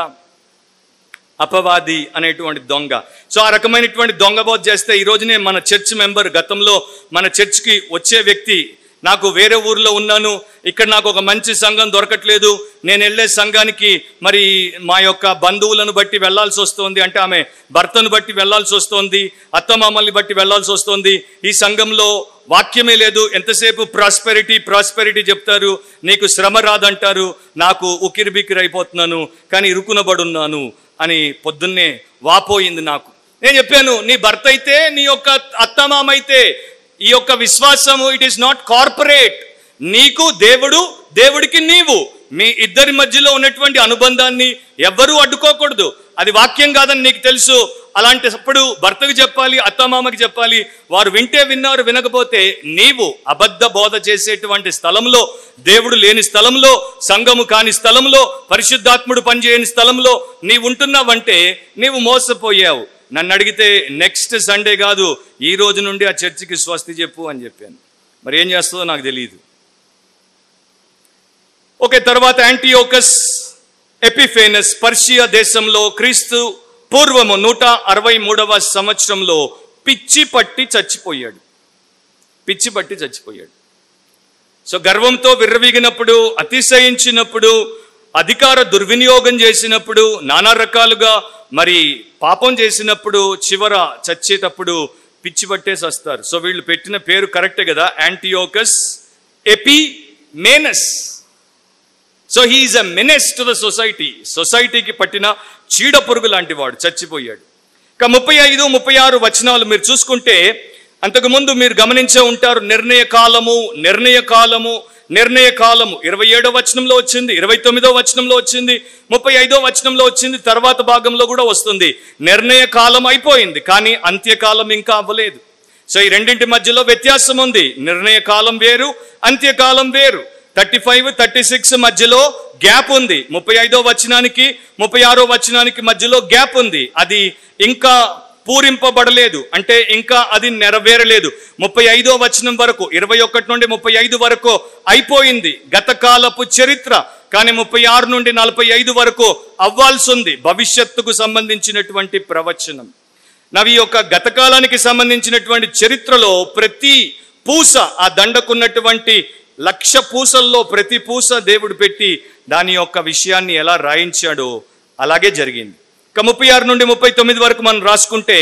అపవాది అనేటువంటి దొంగ. సో ఆ రకమైనటువంటి దొంగ బోధ చేస్తే ఈ రోజునే మన చర్చ్ మెంబర్, గతంలో మన చర్చ్కి వచ్చే వ్యక్తి, నాకు వేరే ఊర్లో ఉన్నాను, ఇక్కడ నాకు ఒక మంచి సంఘం దొరకట్లేదు, నేను వెళ్ళే సంఘానికి మరి మా యొక్క బంధువులను బట్టి వెళ్లాల్సి వస్తుంది, అంటే ఆమె భర్తను బట్టి వెళ్లాల్సి వస్తుంది, అత్తమామల్ని బట్టి వెళ్లాల్సి వస్తుంది, ఈ సంఘంలో వాక్యమే లేదు, ఎంతసేపు ప్రాస్పెరిటీ చెప్తారు, నీకు శ్రమ రాదంటారు, నాకు ఉకిరిబికిరి అయిపోతున్నాను, కానీ ఇరుకునబడున్నాను అని పొద్దున్నే వాపోయింది నాకు. నేను చెప్పాను, నీ భర్త అయితే, నీ యొక్క అత్తమామ అయితే, ఈ యొక్క విశ్వాసము ఇట్ ఈస్ నాట్ కార్పొరేట్. నీకు దేవుడు, దేవుడికి నీవు, మీ ఇద్దరి మధ్యలో ఉన్నటువంటి అనుబంధాన్ని ఎవ్వరూ అడ్డుకోకూడదు. అది వాక్యం కాదని నీకు తెలుసు. అలాంటప్పుడు భర్తకు చెప్పాలి, అత్తమామకి చెప్పాలి. వారు వింటే విన్నారు, వినకపోతే నీవు అబద్ధ బోధ చేసేటువంటి స్థలంలో, దేవుడు లేని స్థలంలో, సంఘము కాని స్థలంలో, పరిశుద్ధాత్ముడు పనిచేయని స్థలంలో నీవు ఉంటున్నావంటే నీవు మోసపోయావు. నన్ను అడిగితే నెక్స్ట్ సండే కాదు, ఈ రోజు నుండి ఆ చర్చికి స్వస్తి చెప్పు అని చెప్పాను. మరి ఏం చేస్తుందో నాకు తెలియదు. ఓకే, తర్వాత యాంటియోకస్ ఎపిఫేనస్ పర్షియా దేశంలో క్రీస్తు పూర్వము 163వ సంవత్సరంలో పిచ్చి పట్టి చచ్చిపోయాడు. సో గర్వంతో విర్రవీగినప్పుడు, అతిశయించినప్పుడు, అధికార దుర్వినియోగం చేసినప్పుడు, నానా రకాలుగా మరి పాపం చేసినప్పుడు, చివర చచ్చేటప్పుడు పిచ్చి పట్టేసి వస్తారు. సో వీళ్ళు పెట్టిన పేరు కరెక్టే కదా, Antiochus Epimanes. So he is a menace to the society. సొసైటీకి పట్టిన చీడ పురుగు లాంటి వాడు, చచ్చిపోయాడు. ఇక 35, 36 వచనాలు మీరు చూసుకుంటే, అంతకుముందు మీరు గమనించే ఉంటారు, నిర్ణయ కాలము 27వ వచనంలో వచ్చింది, 29వ వచనంలో వచ్చింది, 35వ వచనంలో వచ్చింది, తర్వాత భాగంలో కూడా వస్తుంది. నిర్ణయ కాలం అయిపోయింది, కానీ అంత్యకాలం ఇంకా అవ్వలేదు. సో ఈ రెండింటి మధ్యలో వ్యత్యాసం ఉంది. నిర్ణయ కాలం వేరు, అంత్యకాలం వేరు. 35, 36 మధ్యలో గ్యాప్ ఉంది. 35వ వచనానికి 36వ వచనానికి మధ్యలో గ్యాప్ ఉంది. అది ఇంకా పూరింపబడలేదు, అంటే ఇంకా అది నెరవేరలేదు. 35వ వచనం వరకు, 21 నుండి 35 వరకు అయిపోయింది గతకాలపు చరిత్ర. కానీ 36 నుండి 45 వరకు అవ్వాల్సి ఉంది, భవిష్యత్తుకు సంబంధించినటువంటి ప్రవచనం. నవి యొక్క గతకాలానికి సంబంధించినటువంటి చరిత్రలో ప్రతి పూస, ఆ దండకున్నటువంటి 1,00,000 పూసల్లో ప్రతి పూస దేవుడు పెట్టి దాని యొక్క విషయాన్ని ఎలా రాయించాడో అలాగే జరిగింది. ఇక 36 నుండి 39 వరకు మనం రాసుకుంటే,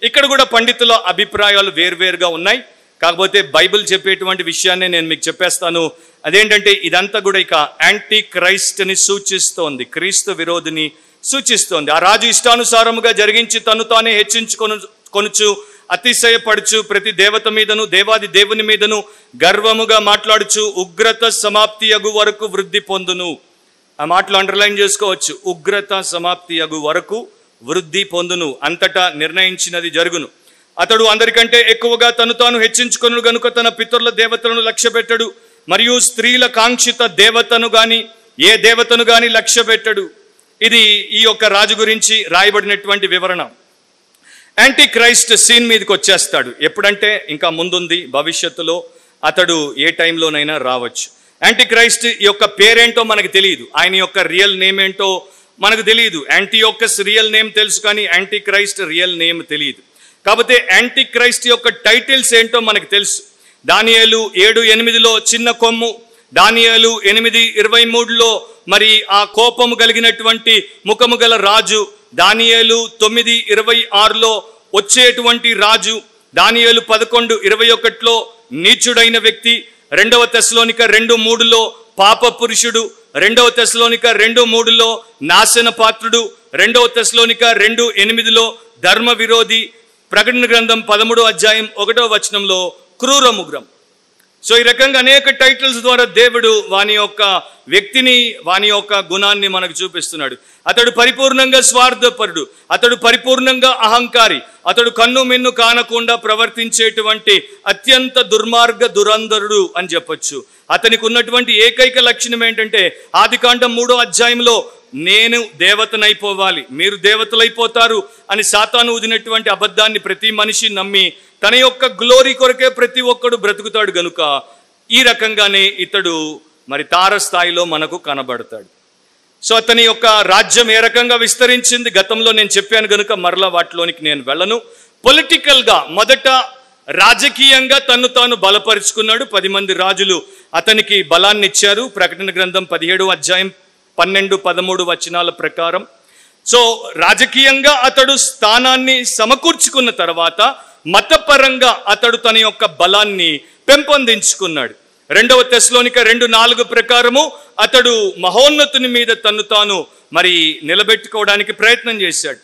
ఇక్కడ కూడా పండితుల అభిప్రాయాలు వేర్వేరుగా ఉన్నాయి. కాకపోతే బైబిల్ చెప్పేటువంటి విషయాన్ని నేను మీకు చెప్పేస్తాను. అదేంటంటే, ఇదంతా కూడా ఇక యాంటీ క్రైస్ట్ని సూచిస్తోంది, క్రీస్తు విరోధిని సూచిస్తోంది. ఆ రాజు ఇష్టానుసారముగా జరిగించి తను తానే హెచ్చించుకొనుచు అతిశయపడుచు ప్రతి దేవత మీదను దేవాది దేవుని మీదను గర్వముగా మాట్లాడుచు ఉగ్రత సమాప్తి అగు వరకు వృద్ధి పొందును. ఆ మాటలు అండర్లైన్ చేసుకోవచ్చు. ఉగ్రత సమాప్తి అగు వరకు వృద్ధి పొందును, అంతటా నిర్ణయించినది జరుగును. అతడు అందరికంటే ఎక్కువగా తను తాను హెచ్చించుకొను గనుక తన పితరుల దేవతలను లక్ష్య పెట్టడు, మరియు స్త్రీల కాంక్షిత దేవతను గాని ఏ దేవతను గాని లక్ష్య పెట్టడు. ఇది ఈ యొక్క రాజు గురించి రాయబడినటువంటి వివరణ. యాంటీ క్రైస్ట్ సీన్ మీదకి వచ్చేస్తాడు. ఎప్పుడంటే ఇంకా ముందుంది, భవిష్యత్తులో అతడు ఏ టైంలోనైనా రావచ్చు. యాంటీ క్రైస్ట్ యొక్క పేరేంటో మనకు తెలియదు, ఆయన యొక్క రియల్ నేమ్ ఏంటో మనకు తెలియదు. యాంటీయోకస్ రియల్ నేమ్ తెలుసు, కానీ యాంటీ క్రైస్ట్ రియల్ నేమ్ తెలియదు. కాకపోతే యాంటీ క్రైస్ట్ యొక్క టైటిల్స్ ఏంటో మనకు తెలుసు. దానియేలు 7:8లో చిన్న కొమ్ము, దానియేలు 8:23లో మరి ఆ కోపము కలిగినటువంటి ముఖము గల రాజు, దానియేలు 9:26లో వచ్చేటువంటి రాజు, దానియేలు 11:21లో నీచుడైన వ్యక్తి, 2వ తెస్సలోనిక 2:3లో పాప పురుషుడు, 2వ తెస్సలోనిక 2:3లో నాశన పాత్రుడు, 2వ తెస్సలోనిక 2:8లో ధర్మ విరోధి, ప్రకటన గ్రంథం 13వ అధ్యాయం 1వ వచనంలో క్రూరముగ్రం. సో ఈ రకంగా అనేక టైటిల్స్ ద్వారా దేవుడు వాని యొక్క వ్యక్తిని, వాని యొక్క గుణాన్ని మనకు చూపిస్తున్నాడు. అతడు పరిపూర్ణంగా స్వార్థపరుడు, అతడు పరిపూర్ణంగా అహంకారి, అతడు కన్ను మిన్ను కానకుండా ప్రవర్తించేటువంటి అత్యంత దుర్మార్గ దురంధరుడు అని చెప్పొచ్చు. అతనికి ఉన్నటువంటి ఏకైక లక్షణం ఏంటంటే, ఆదికాండం 3వ అధ్యాయంలో నేను దేవతనైపోవాలి, మీరు దేవతలైపోతారు అని సాతాను ఊదినటువంటి అబద్ధాన్ని ప్రతి మనిషి నమ్మి తన యొక్క గ్లోరీ కొరకే ప్రతి ఒక్కడు బ్రతుకుతాడు గనుక ఈ రకంగానే ఇతడు మరి తారస్థాయిలో మనకు కనబడతాడు. సో అతని యొక్క రాజ్యం ఏ రకంగా విస్తరించింది గతంలో నేను చెప్పాను గనుక మరలా వాటిలోనికి నేను వెళ్ళను. పొలిటికల్గా మొదట రాజకీయంగా తన్ను తాను బలపరుచుకున్నాడు. 10 మంది రాజులు అతనికి బలాన్ని ఇచ్చారు. ప్రకటన గ్రంథం 17వ అధ్యాయం 12-13 వచనాల ప్రకారం. సో రాజకీయంగా అతడు స్థానాన్ని సమకూర్చుకున్న తర్వాత మతపరంగా అతడు తన యొక్క బలాన్ని పెంపొందించుకున్నాడు. 2వ తెస్సలోనిక 2:4 ప్రకారము అతడు మహోన్నతుని మీద తన్ను తాను మరి నిలబెట్టుకోవడానికి ప్రయత్నం చేశాడు.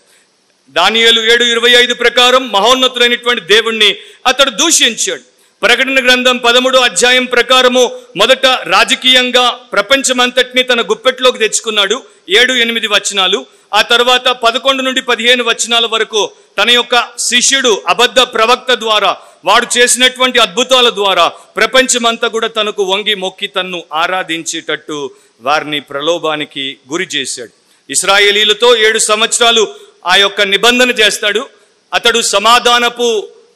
దానియేలు 7:25 ప్రకారం మహోన్నతుడైనటువంటి దేవుణ్ణి అతడు దూషించాడు. ప్రకటన గ్రంథం 13వ అధ్యాయం ప్రకారము మొదట రాజకీయంగా ప్రపంచమంతటిని తన గుప్పెట్లోకి తెచ్చుకున్నాడు, 7-8 వచనాలు. ఆ తర్వాత 11-15 వచనాల వరకు తన యొక్క శిష్యుడు అబద్ధ ప్రవక్త ద్వారా వాడు చేసినటువంటి అద్భుతాల ద్వారా ప్రపంచమంతా కూడా తనకు వంగి మొక్కి తన్ను ఆరాధించేటట్టు వారిని ప్రలోభానికి గురి చేశాడు. ఇశ్రాయేలీలతో 7 సంవత్సరాలు ఆ యొక్క నిబంధన చేస్తాడు. అతడు సమాధానపు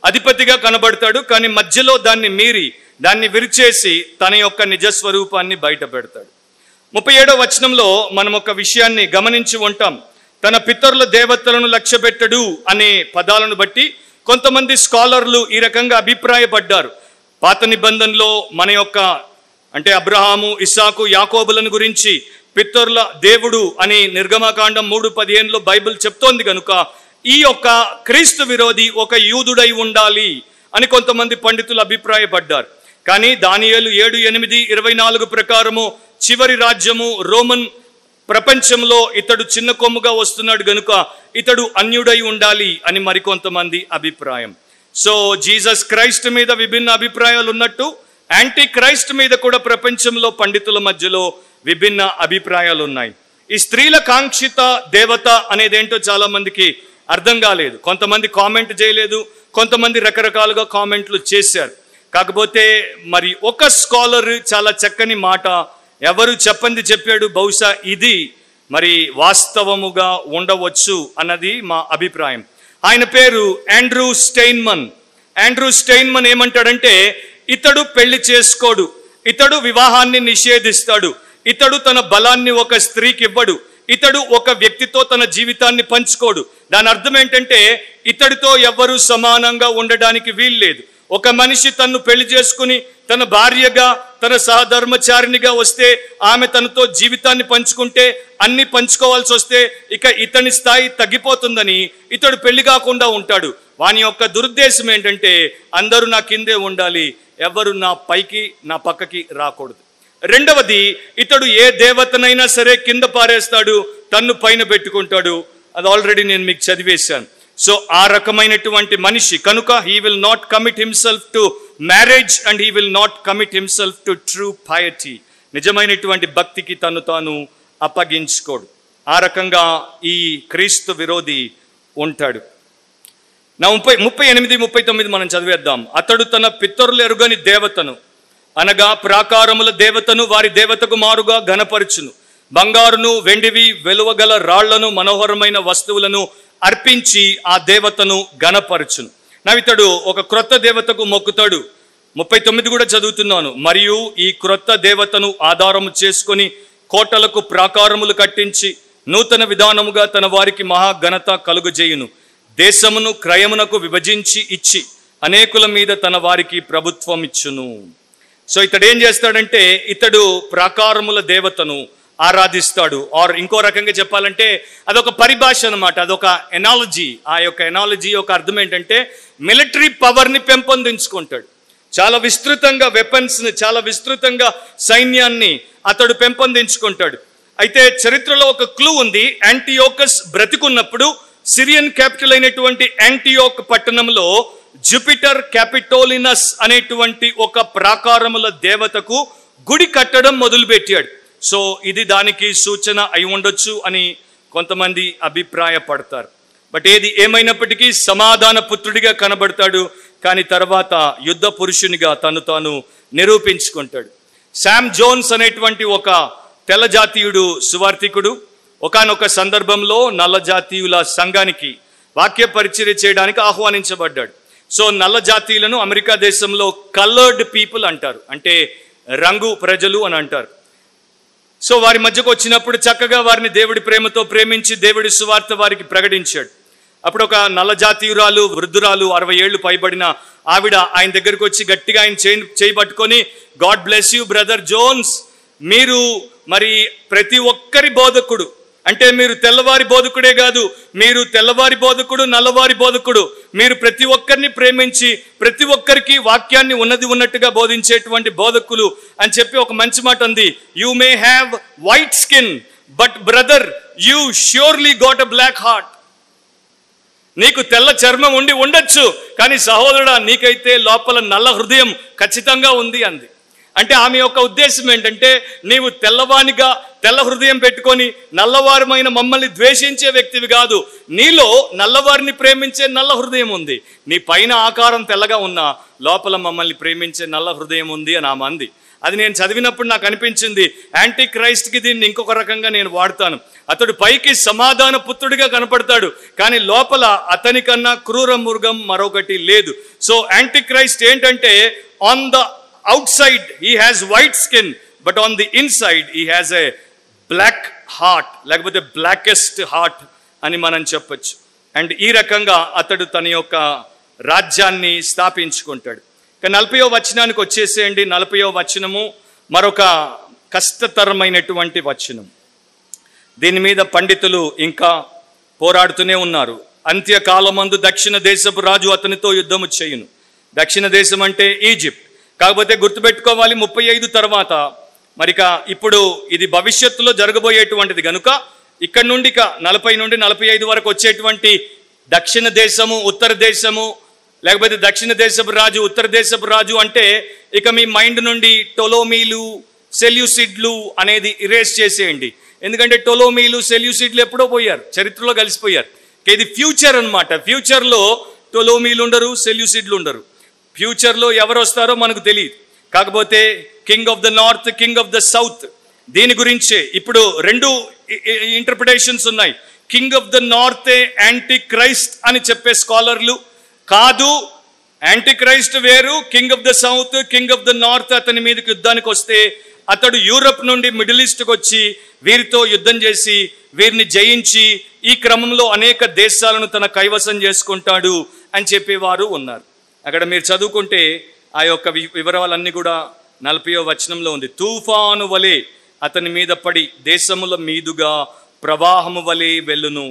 అధిపతిగా కనబడతాడు. కానీ మధ్యలో దాన్ని మీరి దాన్ని విరిచేసి తన యొక్క నిజస్వరూపాన్ని బయట పెడతాడు. 37వ వచనంలో మనం ఒక విషయాన్ని గమనించి ఉంటాం. తన పితరుల దేవతలను లక్ష్యపెట్టడు అనే పదాలను బట్టి కొంతమంది స్కాలర్లు ఈ రకంగా అభిప్రాయపడ్డారు. పాత నిబంధనలో మన యొక్క అంటే అబ్రహాము, ఇస్సాకు, యాకోబులను గురించి పితరుల దేవుడు అని నిర్గమకాండం 3:15లో బైబిల్ చెప్తోంది కనుక ఈ యొక్క క్రీస్తు విరోధి ఒక యూదుడై ఉండాలి అని కొంతమంది పండితులు అభిప్రాయపడ్డారు. కానీ దానియేలు 7:8-24 ప్రకారము చివరి రాజ్యము రోమన్ ప్రపంచంలో ఇతడు చిన్న కొమ్ముగా వస్తున్నాడు గనుక ఇతడు అన్యుడై ఉండాలి అని మరికొంతమంది అభిప్రాయం. సో జీసస్ క్రైస్ట్ మీద విభిన్న అభిప్రాయాలు ఉన్నట్టు యాంటీ క్రైస్ట్ మీద కూడా ప్రపంచంలో పండితుల మధ్యలో విభిన్న అభిప్రాయాలు ఉన్నాయి. ఈ స్త్రీల కాంక్షిత దేవత అనేదేంటో చాలా మందికి అర్థం కాలేదు. కొంతమంది కామెంట్ చేయలేదు, కొంతమంది రకరకాలుగా కామెంట్లు చేశారు. కాకపోతే మరి ఒక స్కాలర్ చాలా చక్కని మాట ఎవరు చెప్పంది చెప్పాడు. బహుశా ఇది మరి వాస్తవముగా ఉండవచ్చు అన్నది మా అభిప్రాయం. ఆయన పేరు ఆండ్రూ స్టెయిన్మన్. ఆండ్రూ స్టెయిన్మన్ ఏమంటాడంటే ఇతడు పెళ్లి చేసుకోడు, ఇతడు వివాహాన్ని నిషేధిస్తాడు, ఇతడు తన బలాన్ని ఒక స్త్రీకి ఇవ్వడు, ఇతడు ఒక వ్యక్తితో తన జీవితాన్ని పంచుకోడు. దాని అర్థం ఏంటంటే ఇతడితో ఎవ్వరూ సమానంగా ఉండడానికి వీల్లేదు. ఒక మనిషి తన్ను పెళ్లి చేసుకుని తన భార్యగా తన సహధర్మచారినిగా వస్తే ఆమె తనతో జీవితాన్ని పంచుకుంటే అన్ని పంచుకోవాల్సి వస్తే ఇక ఇతని స్థాయి తగ్గిపోతుందని ఇతడు పెళ్లి కాకుండా ఉంటాడు. వాని యొక్క దురుద్దేశం ఏంటంటే అందరూ నా కిందే ఉండాలి, ఎవరు నా పైకి నా పక్కకి రాకూడదు. రెండవది ఇతడు ఏ దేవతనైనా సరే కింద పారేస్తాడు, తన్ను పైన పెట్టుకుంటాడు. అది ఆల్రెడీ నేను మీకు చదివేశాను. సో ఆ రకమైనటువంటి మనిషి కనుక he will not commit himself to marriage and he will not commit himself to true piety. నిజమైనటువంటి భక్తికి తను తాను అప్పగించుకోడు. ఆ రకంగా ఈ క్రీస్తు విరోధి ఉంటాడు. నా 38-39 మనం చదివేద్దాం. అతడు తన పితరులు ఎరుగని దేవతను అనగా ప్రాకారముల దేవతను వారి దేవతకు మారుగా ఘనపరచును. బంగారును వెండివి వెలువగల రాళ్లను మనోహరమైన వస్తువులను అర్పించి ఆ దేవతను ఘనపరచును. ఇతడు ఒక క్రొత్త దేవతకు మొక్కుతాడు. 39 కూడా చదువుతున్నాను. మరియు ఈ క్రొత్త దేవతను ఆధారము చేసుకొని కోటలకు ప్రాకారములు కట్టించి నూతన విధానముగా తన వారికి మహాఘనత కలుగజేయును. దేశమును క్రయమునకు విభజించి ఇచ్చి అనేకుల మీద తన వారికి ప్రభుత్వం ఇచ్చును. సో ఇతడు ఏం చేస్తాడంటే ఇతడు ప్రాకారముల దేవతను ఆరాధిస్తాడు. ఆర్ ఇంకో రకంగా చెప్పాలంటే అదొక పరిభాష అన్నమాట, అదొక ఎనాలజీ. ఆ యొక్క ఎనాలజీ యొక్క అర్థం ఏంటంటే మిలిటరీ పవర్ని పెంపొందించుకుంటాడు. చాలా విస్తృతంగా వెపన్స్ని, చాలా విస్తృతంగా సైన్యాన్ని అతడు పెంపొందించుకుంటాడు. అయితే చరిత్రలో ఒక క్లూ ఉంది. యాంటియోకస్ బ్రతికున్నప్పుడు సిరియన్ క్యాపిటల్ అయినటువంటి యాంటియోక్ పట్టణంలో జూపిటర్ క్యాపిటోలినస్ అనేటువంటి ఒక ప్రాకారముల దేవతకు గుడి కట్టడం మొదలుపెట్టాడు. సో ఇది దానికి సూచన అయి ఉండొచ్చు అని కొంతమంది అభిప్రాయపడతారు. బట్ ఏది ఏమైనప్పటికీ సమాధాన పుత్రుడిగా కనబడతాడు. కానీ తర్వాత యుద్ధ పురుషునిగా తను తాను నిరూపించుకుంటాడు. శామ్ జోన్స్ అనేటువంటి ఒక తెల్ల జాతీయుడు సువార్థికుడు ఒకానొక సందర్భంలో నల్ల జాతీయుల సంఘానికి వాక్య పరిచర్య చేయడానికి ఆహ్వానించబడ్డాడు. సో నల్ల జాతీయులను అమెరికా దేశంలో కలర్డ్ పీపుల్ అంటారు, అంటే రంగు ప్రజలు అని అంటారు. సో వారి మధ్యకు వచ్చినప్పుడు చక్కగా వారిని దేవుడి ప్రేమతో ప్రేమించి దేవుడి సువార్త వారికి ప్రకటించాడు. అప్పుడు ఒక నల్ల జాతీయురాలు, వృద్ధురాలు, 60 ఏళ్ళు పైబడిన ఆవిడ ఆయన దగ్గరికి వచ్చి గట్టిగా ఆయన చేయి పట్టుకొని, God bless you brother Jones, మీరు మరి ప్రతి ఒక్కరి బోధకుడు, అంటే మీరు తెల్లవారి బోధకుడే కాదు, మీరు తెల్లవారి బోధకుడు, నల్లవారి బోధకుడు, మీరు ప్రతి ఒక్కరిని ప్రేమించి ప్రతి ఒక్కరికి వాక్యాన్ని ఉన్నది ఉన్నట్టుగా బోధించేటువంటి బోధకులు అని చెప్పి ఒక మంచి మాట ఉంది. You may have white skin but brother you surely got a black heart. నీకు తెల్ల చర్మం ఉండొచ్చు, కానీ సహోదరుడా నీకైతే లోపల నల్ల హృదయం ఖచ్చితంగా ఉంది అంది. అంటే ఆమె యొక్క ఉద్దేశం ఏంటంటే, నీవు తెల్ల హృదయం పెట్టుకొని నల్లవారమైన మమ్మల్ని ద్వేషించే వ్యక్తివి కాదు, నీలో నల్లవారిని ప్రేమించే నల్ల హృదయం ఉంది. నీ పైన ఆకారం తెల్లగా ఉన్నా లోపల మమ్మల్ని ప్రేమించే నల్ల హృదయం ఉంది అని ఆమె అంది. అది నేను చదివినప్పుడు నాకు అనిపించింది, యాంటీ క్రైస్ట్కి దీన్ని ఇంకొక రకంగా నేను వాడతాను. అతడు పైకి సమాధాన పుత్రుడిగా కనపడతాడు, కానీ లోపల అతని కన్నా క్రూర మృగం మరొకటి లేదు. సో యాంటీ క్రైస్ట్ ఏంటంటే, on the outside he has white skin but on the inside he has a black heart, లేకపోతే blackest heart అని మనం చెప్పొచ్చు. అండ్ ఈ రకంగా అతడు తన యొక్క రాజ్యాన్ని స్థాపించుకుంటాడు. 40వ వచనానికి వచ్చేసేయండి. 40వ వచనము మరొక కష్టతరమైనటువంటి వచనం. దీని మీద పండితులు ఇంకా పోరాడుతూనే ఉన్నారు. అంత్యకాలమందు దక్షిణ దేశపు రాజు అతనితో యుద్ధము చేయును. దక్షిణ దేశం అంటే ఈజిప్ట్. కాకపోతే గుర్తుపెట్టుకోవాలి, 35 తర్వాత మరిక ఇప్పుడు ఇది భవిష్యత్తులో జరగబోయేటువంటిది కనుక ఇక్కడ నుండి 40 నుండి 45 వరకు వచ్చేటువంటి దక్షిణ దేశము, ఉత్తర దేశము, లేకపోతే దక్షిణ దేశపు రాజు, ఉత్తర దేశపు రాజు అంటే ఇక మీ మైండ్ నుండి టొలోమీలు, సెల్యూసిడ్లు అనేది ఇరేస్ చేసేయండి. ఎందుకంటే టొలోమీలు, సెల్యూసిడ్లు ఎప్పుడో పోయారు, చరిత్రలో కలిసిపోయారు. ఇది ఫ్యూచర్ అన్నమాట. ఫ్యూచర్లో టొలోమీలు ఉండరు, సెల్యూసిడ్లు ఉండరు. ఫ్యూచర్లో ఎవరు వస్తారో మనకు తెలియదు. కాకపోతే king of the north, king of the south, దీని గురించే ఇప్పుడు 2 ఇంటర్ప్రిటేషన్స్ ఉన్నాయి. కింగ్ ఆఫ్ ద నార్తే యాంటీ క్రైస్ట్ అని చెప్పే స్కాలర్లు, కాదు యాంటీ క్రైస్ట్ వేరు, king of the south, king of the north అతని మీదకి యుద్ధానికి వస్తే అతడు యూరప్ నుండి మిడిల్ ఈస్ట్కి వచ్చి వీరితో యుద్ధం చేసి వీరిని జయించి ఈ క్రమంలో అనేక దేశాలను తన కైవసం చేసుకుంటాడు అని చెప్పేవారు ఉన్నారు. అక్కడ మీరు చదువుకుంటే ఆ యొక్క వివరాలన్నీ కూడా 40వ వచనంలో ఉంది. తుఫాను వలె అతని మీద పడి దేశముల మీదుగా ప్రవాహము వలె వెళ్ళును.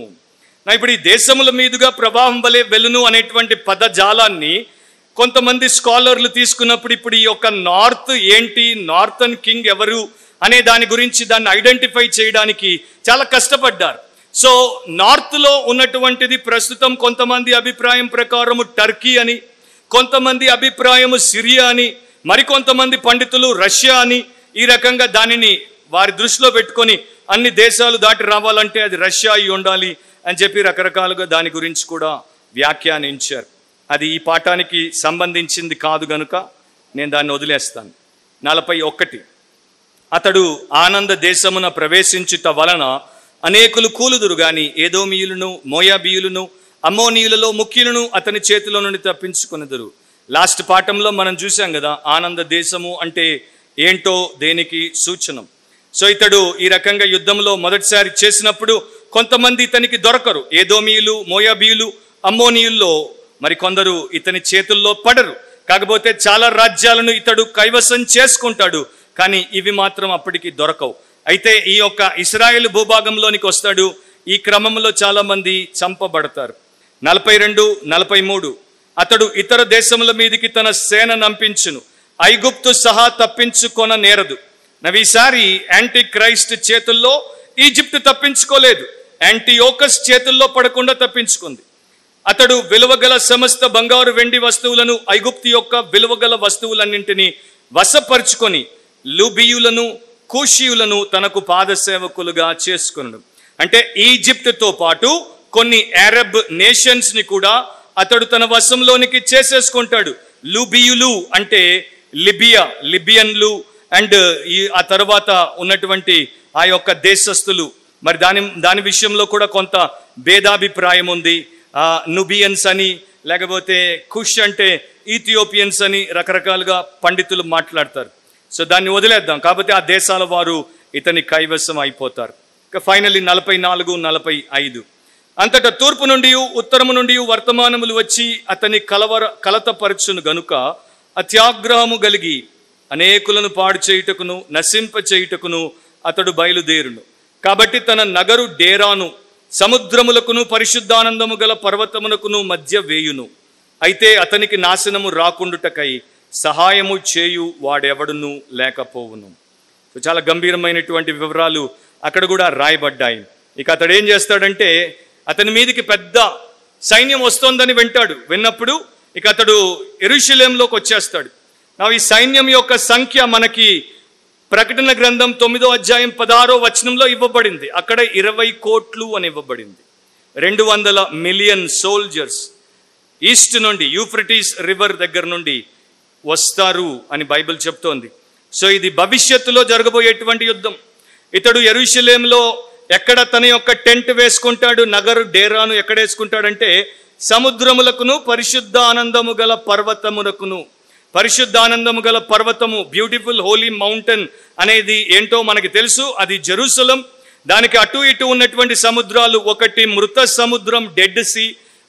ఇప్పుడు ఈ దేశముల మీదుగా ప్రవాహం వలె వెళ్ళును అనేటువంటి పదజాలాన్ని కొంతమంది స్కాలర్లు తీసుకున్నప్పుడు ఇప్పుడు ఈ యొక్క నార్త్ ఏంటి, నార్థన్ కింగ్ ఎవరు అనే దాని గురించి దాన్ని ఐడెంటిఫై చేయడానికి చాలా కష్టపడ్డారు. సో నార్త్లో ఉన్నటువంటిది ప్రస్తుతం కొంతమంది అభిప్రాయం ప్రకారము టర్కీ అని, కొంతమంది అభిప్రాయము సిరియా అని, మరికొంతమంది పండితులు రష్యా అని, ఈ రకంగా దానిని వారి దృష్టిలో పెట్టుకొని అన్ని దేశాలు దాటి రావాలంటే అది రష్యా అయి ఉండాలి అని చెప్పి రకరకాలుగా దాని గురించి కూడా వ్యాఖ్యానించారు. అది ఈ పాఠానికి సంబంధించింది కాదు గనుక నేను దాన్ని వదిలేస్తాను. 41 అతడు ఆనంద దేశమున ప్రవేశించుట వలన అనేకులు కూలుదురు గాని ఏదోమీయులను, మోయాబీయులను, అమ్మోనీయులలో ముఖ్యులను అతని చేతిలో నుండి తప్పించుకొనుదురు. లాస్ట్ పాఠంలో మనం చూసాం కదా, ఆనంద దేశము అంటే ఏంటో దేనికి సూచనం. సో ఇతడు ఈ రకంగా యుద్ధంలో మొదటిసారి చేసినప్పుడు కొంతమంది ఇతనికి దొరకరు. ఏదోమీయులు, మోయాబీయులు, అమ్మోనీయుల్లో మరి కొందరు ఇతని చేతుల్లో పడరు. కాకపోతే చాలా రాజ్యాలను ఇతడు కైవసం చేసుకుంటాడు, కానీ ఇవి మాత్రం అప్పటికి దొరకవు. అయితే ఈ యొక్క ఇశ్రాయేలు భూభాగంలోనికి వస్తాడు. ఈ క్రమంలో చాలా మంది చంపబడతారు. 42, 43 అతడు ఇతర దేశముల మీదికి తన సేన నంపించును, ఐగుప్తు సహా తప్పించుకొన నేరదు. ఈసారి యాంటీ క్రైస్ట్ చేతుల్లో ఈజిప్ట్ తప్పించుకోలేదు, యాంటీయోకస్ చేతుల్లో పడకుండా తప్పించుకుంది. అతడు విలువగల సమస్త బంగారు వెండి వస్తువులను, ఐగుప్తు యొక్క విలువగల వస్తువులన్నింటినీ వశపరుచుకొని లూబియులను, కూషియులను తనకు పాదసేవకులుగా చేసుకున్నాడు. అంటే ఈజిప్టుతో పాటు కొన్ని అరబ్ నేషన్స్ ని కూడా అతడు తన వశంలోనికి చేసేసుకుంటాడు. లూబియులు అంటే లిబియన్లు అండ్ ఆ తర్వాత ఉన్నటువంటి ఆ యొక్క దేశస్థులు మరి దాని విషయంలో కూడా కొంత భేదాభిప్రాయం ఉంది. నుబియన్స్ అని, లేకపోతే కుష్ అంటే ఈథియోపియన్స్ అని రకరకాలుగా పండితులు మాట్లాడతారు. సో దాన్ని వదిలేద్దాం. కాకపోతే ఆ దేశాల వారు ఇతని కైవసం అయిపోతారు. ఇక ఫైనల్లీ 44, 45 అంతటా తూర్పు నుండి ఉత్తరము నుండి వర్తమానములు వచ్చి అతని కలతపరచును గనుక అత్యాగ్రహము కలిగి అనేకులను పాడు చేయుటకును నశింప చేయుటకును అతడు బయలుదేరును. కాబట్టి తన నగరు డేరాను సముద్రములకును పరిశుద్ధానందము గల పర్వతమునకును మధ్య వేయును. అయితే అతనికి నాశనము రాకుండుటకై సహాయము చేయు వాడెవడును లేకపోవును. సో చాలా గంభీరమైనటువంటి వివరాలు అక్కడ కూడా రాయబడ్డాయి. ఇక అతడు ఏం చేస్తాడంటే, అతని మీదికి పెద్ద సైన్యం వస్తోందని విన్నప్పుడు ఇక అతడు యెరూషలేములోకి వచ్చేస్తాడు. ఈ సైన్యం యొక్క సంఖ్య మనకి ప్రకటన గ్రంథం 9వ అధ్యాయం 16వ వచనంలో ఇవ్వబడింది. అక్కడ 20 కోట్లు అని ఇవ్వబడింది. 200 మిలియన్ సోల్జర్స్ ఈస్ట్ నుండి యూఫ్రటీస్ రివర్ దగ్గర నుండి వస్తారు అని బైబిల్ చెప్తోంది. సో ఇది భవిష్యత్తులో జరగబోయేటువంటి యుద్ధం. ఇతడు యెరూషలేములో ఎక్కడ తన యొక్క టెంట్ వేసుకుంటాడు, నగరు డేరాను ఎక్కడ వేసుకుంటాడంటే సముద్రములకును పరిశుద్ధ ఆనందము గల పర్వతమునకును. పరిశుద్ధానందము గల పర్వతము, బ్యూటిఫుల్ హోలీ మౌంటైన్ అనేది ఏంటో మనకి తెలుసు. అది జెరూసలం. దానికి అటు ఇటు ఉన్నటువంటి సముద్రాలు, ఒకటి మృత సముద్రం డెడ్ సీ,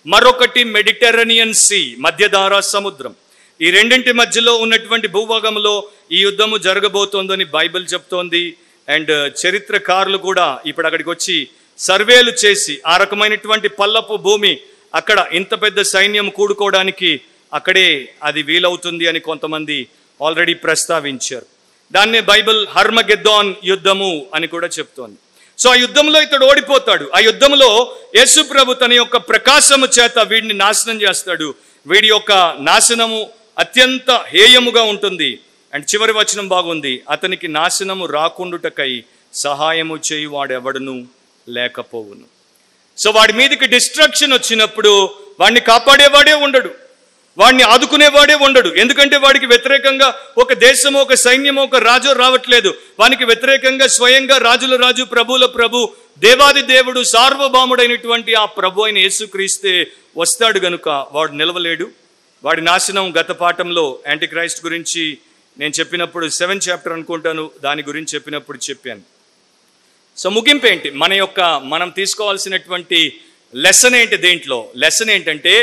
మరొకటి మెడిటరేనియన్ సీ మధ్యధారా సముద్రం. ఈ రెండింటి మధ్యలో ఉన్నటువంటి భూభాగంలో ఈ యుద్ధము జరగబోతోందని బైబిల్ చెప్తోంది. అండ్ చరిత్రకారులు కూడా ఇప్పుడు అక్కడికి వచ్చి సర్వేలు చేసి ఆ రకమైనటువంటి పల్లపు భూమి, అక్కడ ఇంత పెద్ద సైన్యం కూడుకోవడానికి అక్కడే అది వీలవుతుంది అని కొంతమంది ఆల్రెడీ ప్రస్తావించారు. దాన్నే బైబిల్ హర్మగెద్దోన్ యుద్ధము అని కూడా చెప్తోంది. సో ఆ యుద్ధంలో ఇతడు ఓడిపోతాడు. ఆ యుద్ధంలో యేసు ప్రభు తన యొక్క ప్రకాశము చేత వీడిని నాశనం చేస్తాడు. వీడి యొక్క నాశనము అత్యంత హేయముగా ఉంటుంది. అండ్ చివరి వచనం బాగుంది, అతనికి నాశనము రాకుండుటకై సహాయము చేయువాడెవడును లేకపోవును. సో వాడి మీదకి డిస్ట్రక్షన్ వచ్చినప్పుడు వాడిని కాపాడేవాడే ఉండడు, వాడిని ఆదుకునేవాడే ఉండడు. ఎందుకంటే వాడికి వ్యతిరేకంగా ఒక దేశము, ఒక సైన్యము, ఒక రాజు రావట్లేదు. వానికి వ్యతిరేకంగా స్వయంగా రాజుల రాజు, ప్రభువుల ప్రభు, దేవాది దేవుడు, సార్వభౌముడైనటువంటి ఆ ప్రభు అయిన యేసుక్రీస్తే వస్తాడు గనుక వాడు నిలవలేడు. వాడి నాశనం గత పాఠంలో యాంటిక్రైస్ట్ గురించి నేను చెప్పినప్పుడు 7th చాప్టర్ అనుకుంటాను, దాని గురించి చెప్పినప్పుడు చెప్పాను. సో ముగింపు ఏంటి, మనం తీసుకోవాల్సినటువంటి లెసన్ ఏంటి? దేంట్లో లెసన్ ఏంటంటే,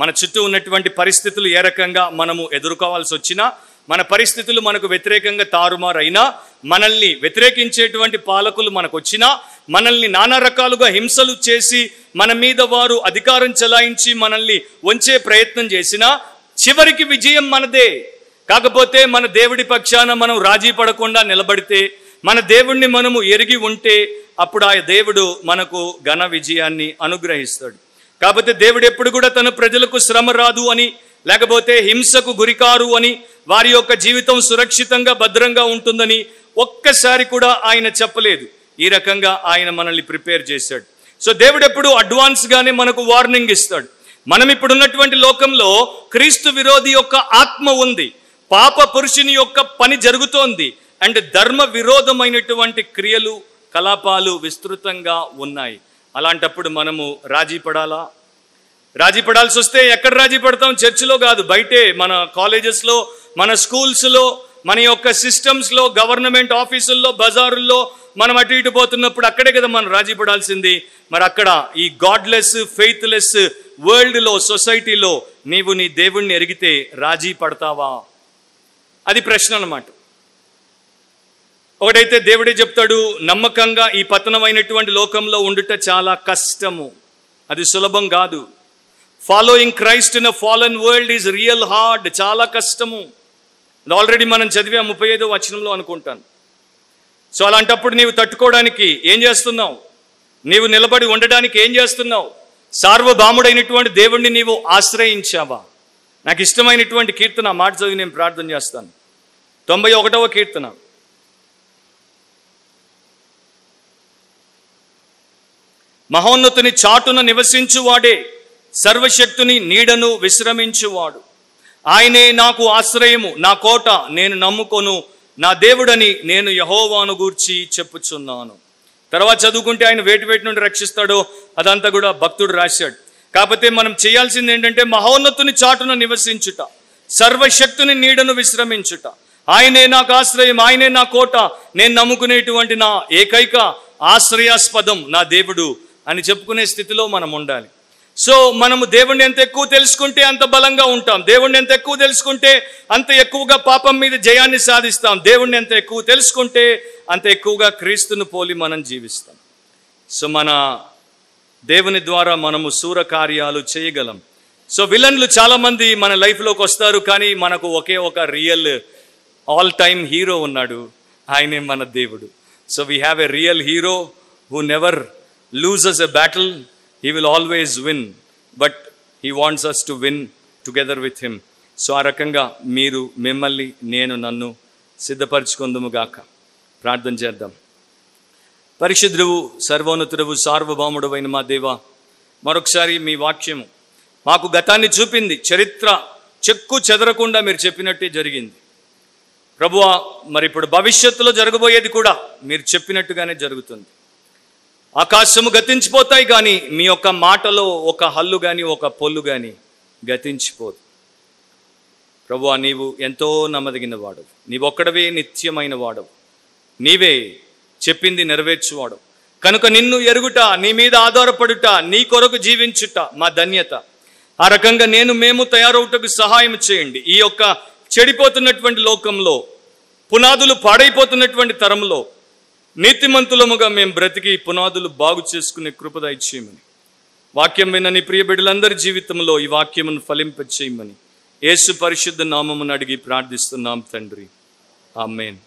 మన చుట్టూ ఉన్నటువంటి పరిస్థితులు ఏ రకంగా మనము ఎదుర్కోవాల్సి వచ్చినా, మన పరిస్థితులు మనకు వ్యతిరేకంగా తారుమారైనా, మనల్ని వ్యతిరేకించేటువంటి పాలకులు మనకు వచ్చినా, మనల్ని నానా రకాలుగా హింసలు చేసి మన మీద వారు అధికారం చెలాయించి మనల్ని వంచే ప్రయత్నం చేసినా, చివరికి విజయం మనదే. కాకపోతే మన దేవుడి పక్షాన మనం రాజీ పడకుండా నిలబడితే, మన దేవుణ్ణి మనము ఎరిగి ఉంటే, అప్పుడు ఆ దేవుడు మనకు ఘన విజయాన్ని అనుగ్రహిస్తాడు. కాకపోతే దేవుడు ఎప్పుడు కూడా తన ప్రజలకు శ్రమ రాదు అని, లేకపోతే హింసకు గురికారు అని, వారి యొక్క జీవితం సురక్షితంగా భద్రంగా ఉంటుందని ఒక్కసారి కూడా ఆయన చెప్పలేదు. ఈ రకంగా ఆయన మనల్ని ప్రిపేర్ చేశాడు. సో దేవుడు ఎప్పుడు అడ్వాన్స్గానే మనకు వార్నింగ్ ఇస్తాడు. మనం ఇప్పుడున్నటువంటి లోకంలో క్రీస్తు విరోధి యొక్క ఆత్మ ఉంది, పాప పురుషుని యొక్క పని జరుగుతోంది, అండ్ ధర్మ విరోధమైనటువంటి క్రియలు, కలాపాలు విస్తృతంగా ఉన్నాయి. అలాంటప్పుడు మనము రాజీ పడాలా? రాజీ పడాల్సి వస్తే ఎక్కడ రాజీ పడతాం? చర్చిలో కాదు, బయటే, మన కాలేజెస్లో, మన స్కూల్స్లో, మన యొక్క సిస్టమ్స్లో, గవర్నమెంట్ ఆఫీసుల్లో, బజారుల్లో మనం అటు ఇటు పోతున్నప్పుడు అక్కడే కదా మనం రాజీ పడాల్సింది. మరి అక్కడ ఈ గాడ్లెస్, ఫెయిత్లెస్ వరల్డ్లో, సొసైటీలో నీవు నీ దేవుణ్ణి ఎరిగితే రాజీ పడతావా? అది ప్రశ్న అన్నమాట. ఒకటైతే దేవుడే చెప్తాడు, నమ్మకంగా ఈ పతనమైనటువంటి లోకంలో ఉండుట చాలా కష్టము, అది సులభం కాదు. Following Christ in a fallen world is real hard, చాలా కష్టము. ఆల్రెడీ మనం చదివా 35వ వచనంలో అనుకుంటాను. సో అలాంటప్పుడు నీవు తట్టుకోవడానికి ఏం చేస్తున్నావు? నీవు నిలబడి ఉండడానికి ఏం చేస్తున్నావు? సార్వభౌముడైనటువంటి దేవుణ్ణి నీవు ఆశ్రయించావా? నాకు ఇష్టమైనటువంటి కీర్తన మాట చదివి నేను ప్రార్థన చేస్తాను. 91వ కీర్తన. మహోన్నతుని చాటున నివసించువాడే సర్వశక్తుని నీడను విశ్రమించువాడు. ఆయనే నాకు ఆశ్రయము, నా కోట, నేను నమ్ముకొను నా దేవుడని నేను యెహోవాను గూర్చి చెప్పుచున్నాను. తర్వాత చదువుకుంటే ఆయన వేటి నుండి రక్షిస్తాడో అదంతా కూడా భక్తుడు రాశాడు. కాకపోతే మనం చేయాల్సింది ఏంటంటే మహోన్నతుని చాటున నివసించుట, సర్వశక్తుని నీడను విశ్రమించుట. ఆయనే నాకు ఆశ్రయం, ఆయనే నా కోట, నేను నమ్ముకునేటువంటి నా ఏకైక ఆశ్రయాస్పదం నా దేవుడు అని చెప్పుకునే స్థితిలో మనం ఉండాలి. సో మనము దేవుణ్ణి ఎంత ఎక్కువ తెలుసుకుంటే అంత బలంగా ఉంటాం. దేవుణ్ణి ఎంత ఎక్కువ తెలుసుకుంటే అంత ఎక్కువగా పాపం మీద జయాన్ని సాధిస్తాం. దేవుణ్ణి ఎంత ఎక్కువ తెలుసుకుంటే అంత ఎక్కువగా క్రీస్తును పోలి మనం జీవిస్తాం. సో మన దేవుని ద్వారా మనము శూర కార్యాలు చేయగలం. సో విలన్లు చాలామంది మన లైఫ్లోకి వస్తారు, కానీ మనకు ఒకే ఒక రియల్ ఆల్ టైమ్ హీరో ఉన్నాడు, ఆయనే మన దేవుడు. So we have a real hero who never loses a battle. He will always win, but he wants us to win together with him. So ఆ రకంగా మీరు మిమ్మల్ని నేను నన్ను సిద్ధపరచుకుందుము గాక. ప్రార్థన చేద్దాం. పరిశుద్ధుడు, సర్వోన్నతుడు, సార్వభౌముడవైన మా దేవ, మరొకసారి మీ వాక్యము మాకు గతాన్ని చూపింది. చరిత్ర చెక్కు చెదరకుండా మీరు చెప్పినట్టే జరిగింది ప్రభువా. మరి ఇప్పుడు భవిష్యత్తులో జరగబోయేది కూడా మీరు చెప్పినట్టుగానే జరుగుతుంది. ఆకాశము గతించిపోతాయి, కానీ మీ యొక్క మాటలో ఒక హల్లు కానీ ఒక పొల్లు కానీ గతించిపోదు. ప్రభువా, నీవు ఎంతో నమ్మదగిన వాడవు, నీవొక్కడవే నిత్యమైన వాడవు, నీవే చెప్పింది నెరవేర్చువాడవు. కనుక నిన్ను ఎరుగుట, నీ మీద ఆధారపడుట, నీ కొరకు జీవించుట మా ధన్యత. ఆ రకంగా మేము తయారవుటకు సహాయం చేయండి. ఈ యొక్క చెడిపోతున్నటువంటి లోకంలో, పునాదులు పాడైపోతున్నటువంటి తరంలో నీతిమంతులముగా మేము బ్రతికి పునాదులు బాగు చేసుకునే కృప దయచేయమని, వాక్యం విన్న నీ ప్రియ బిడ్డలందరి జీవితంలో ఈ వాక్యమును ఫలింపచేయమని యేసు పరిశుద్ధ నామమును అడిగి ప్రార్థిస్తున్నాం తండ్రి. ఆమేన్.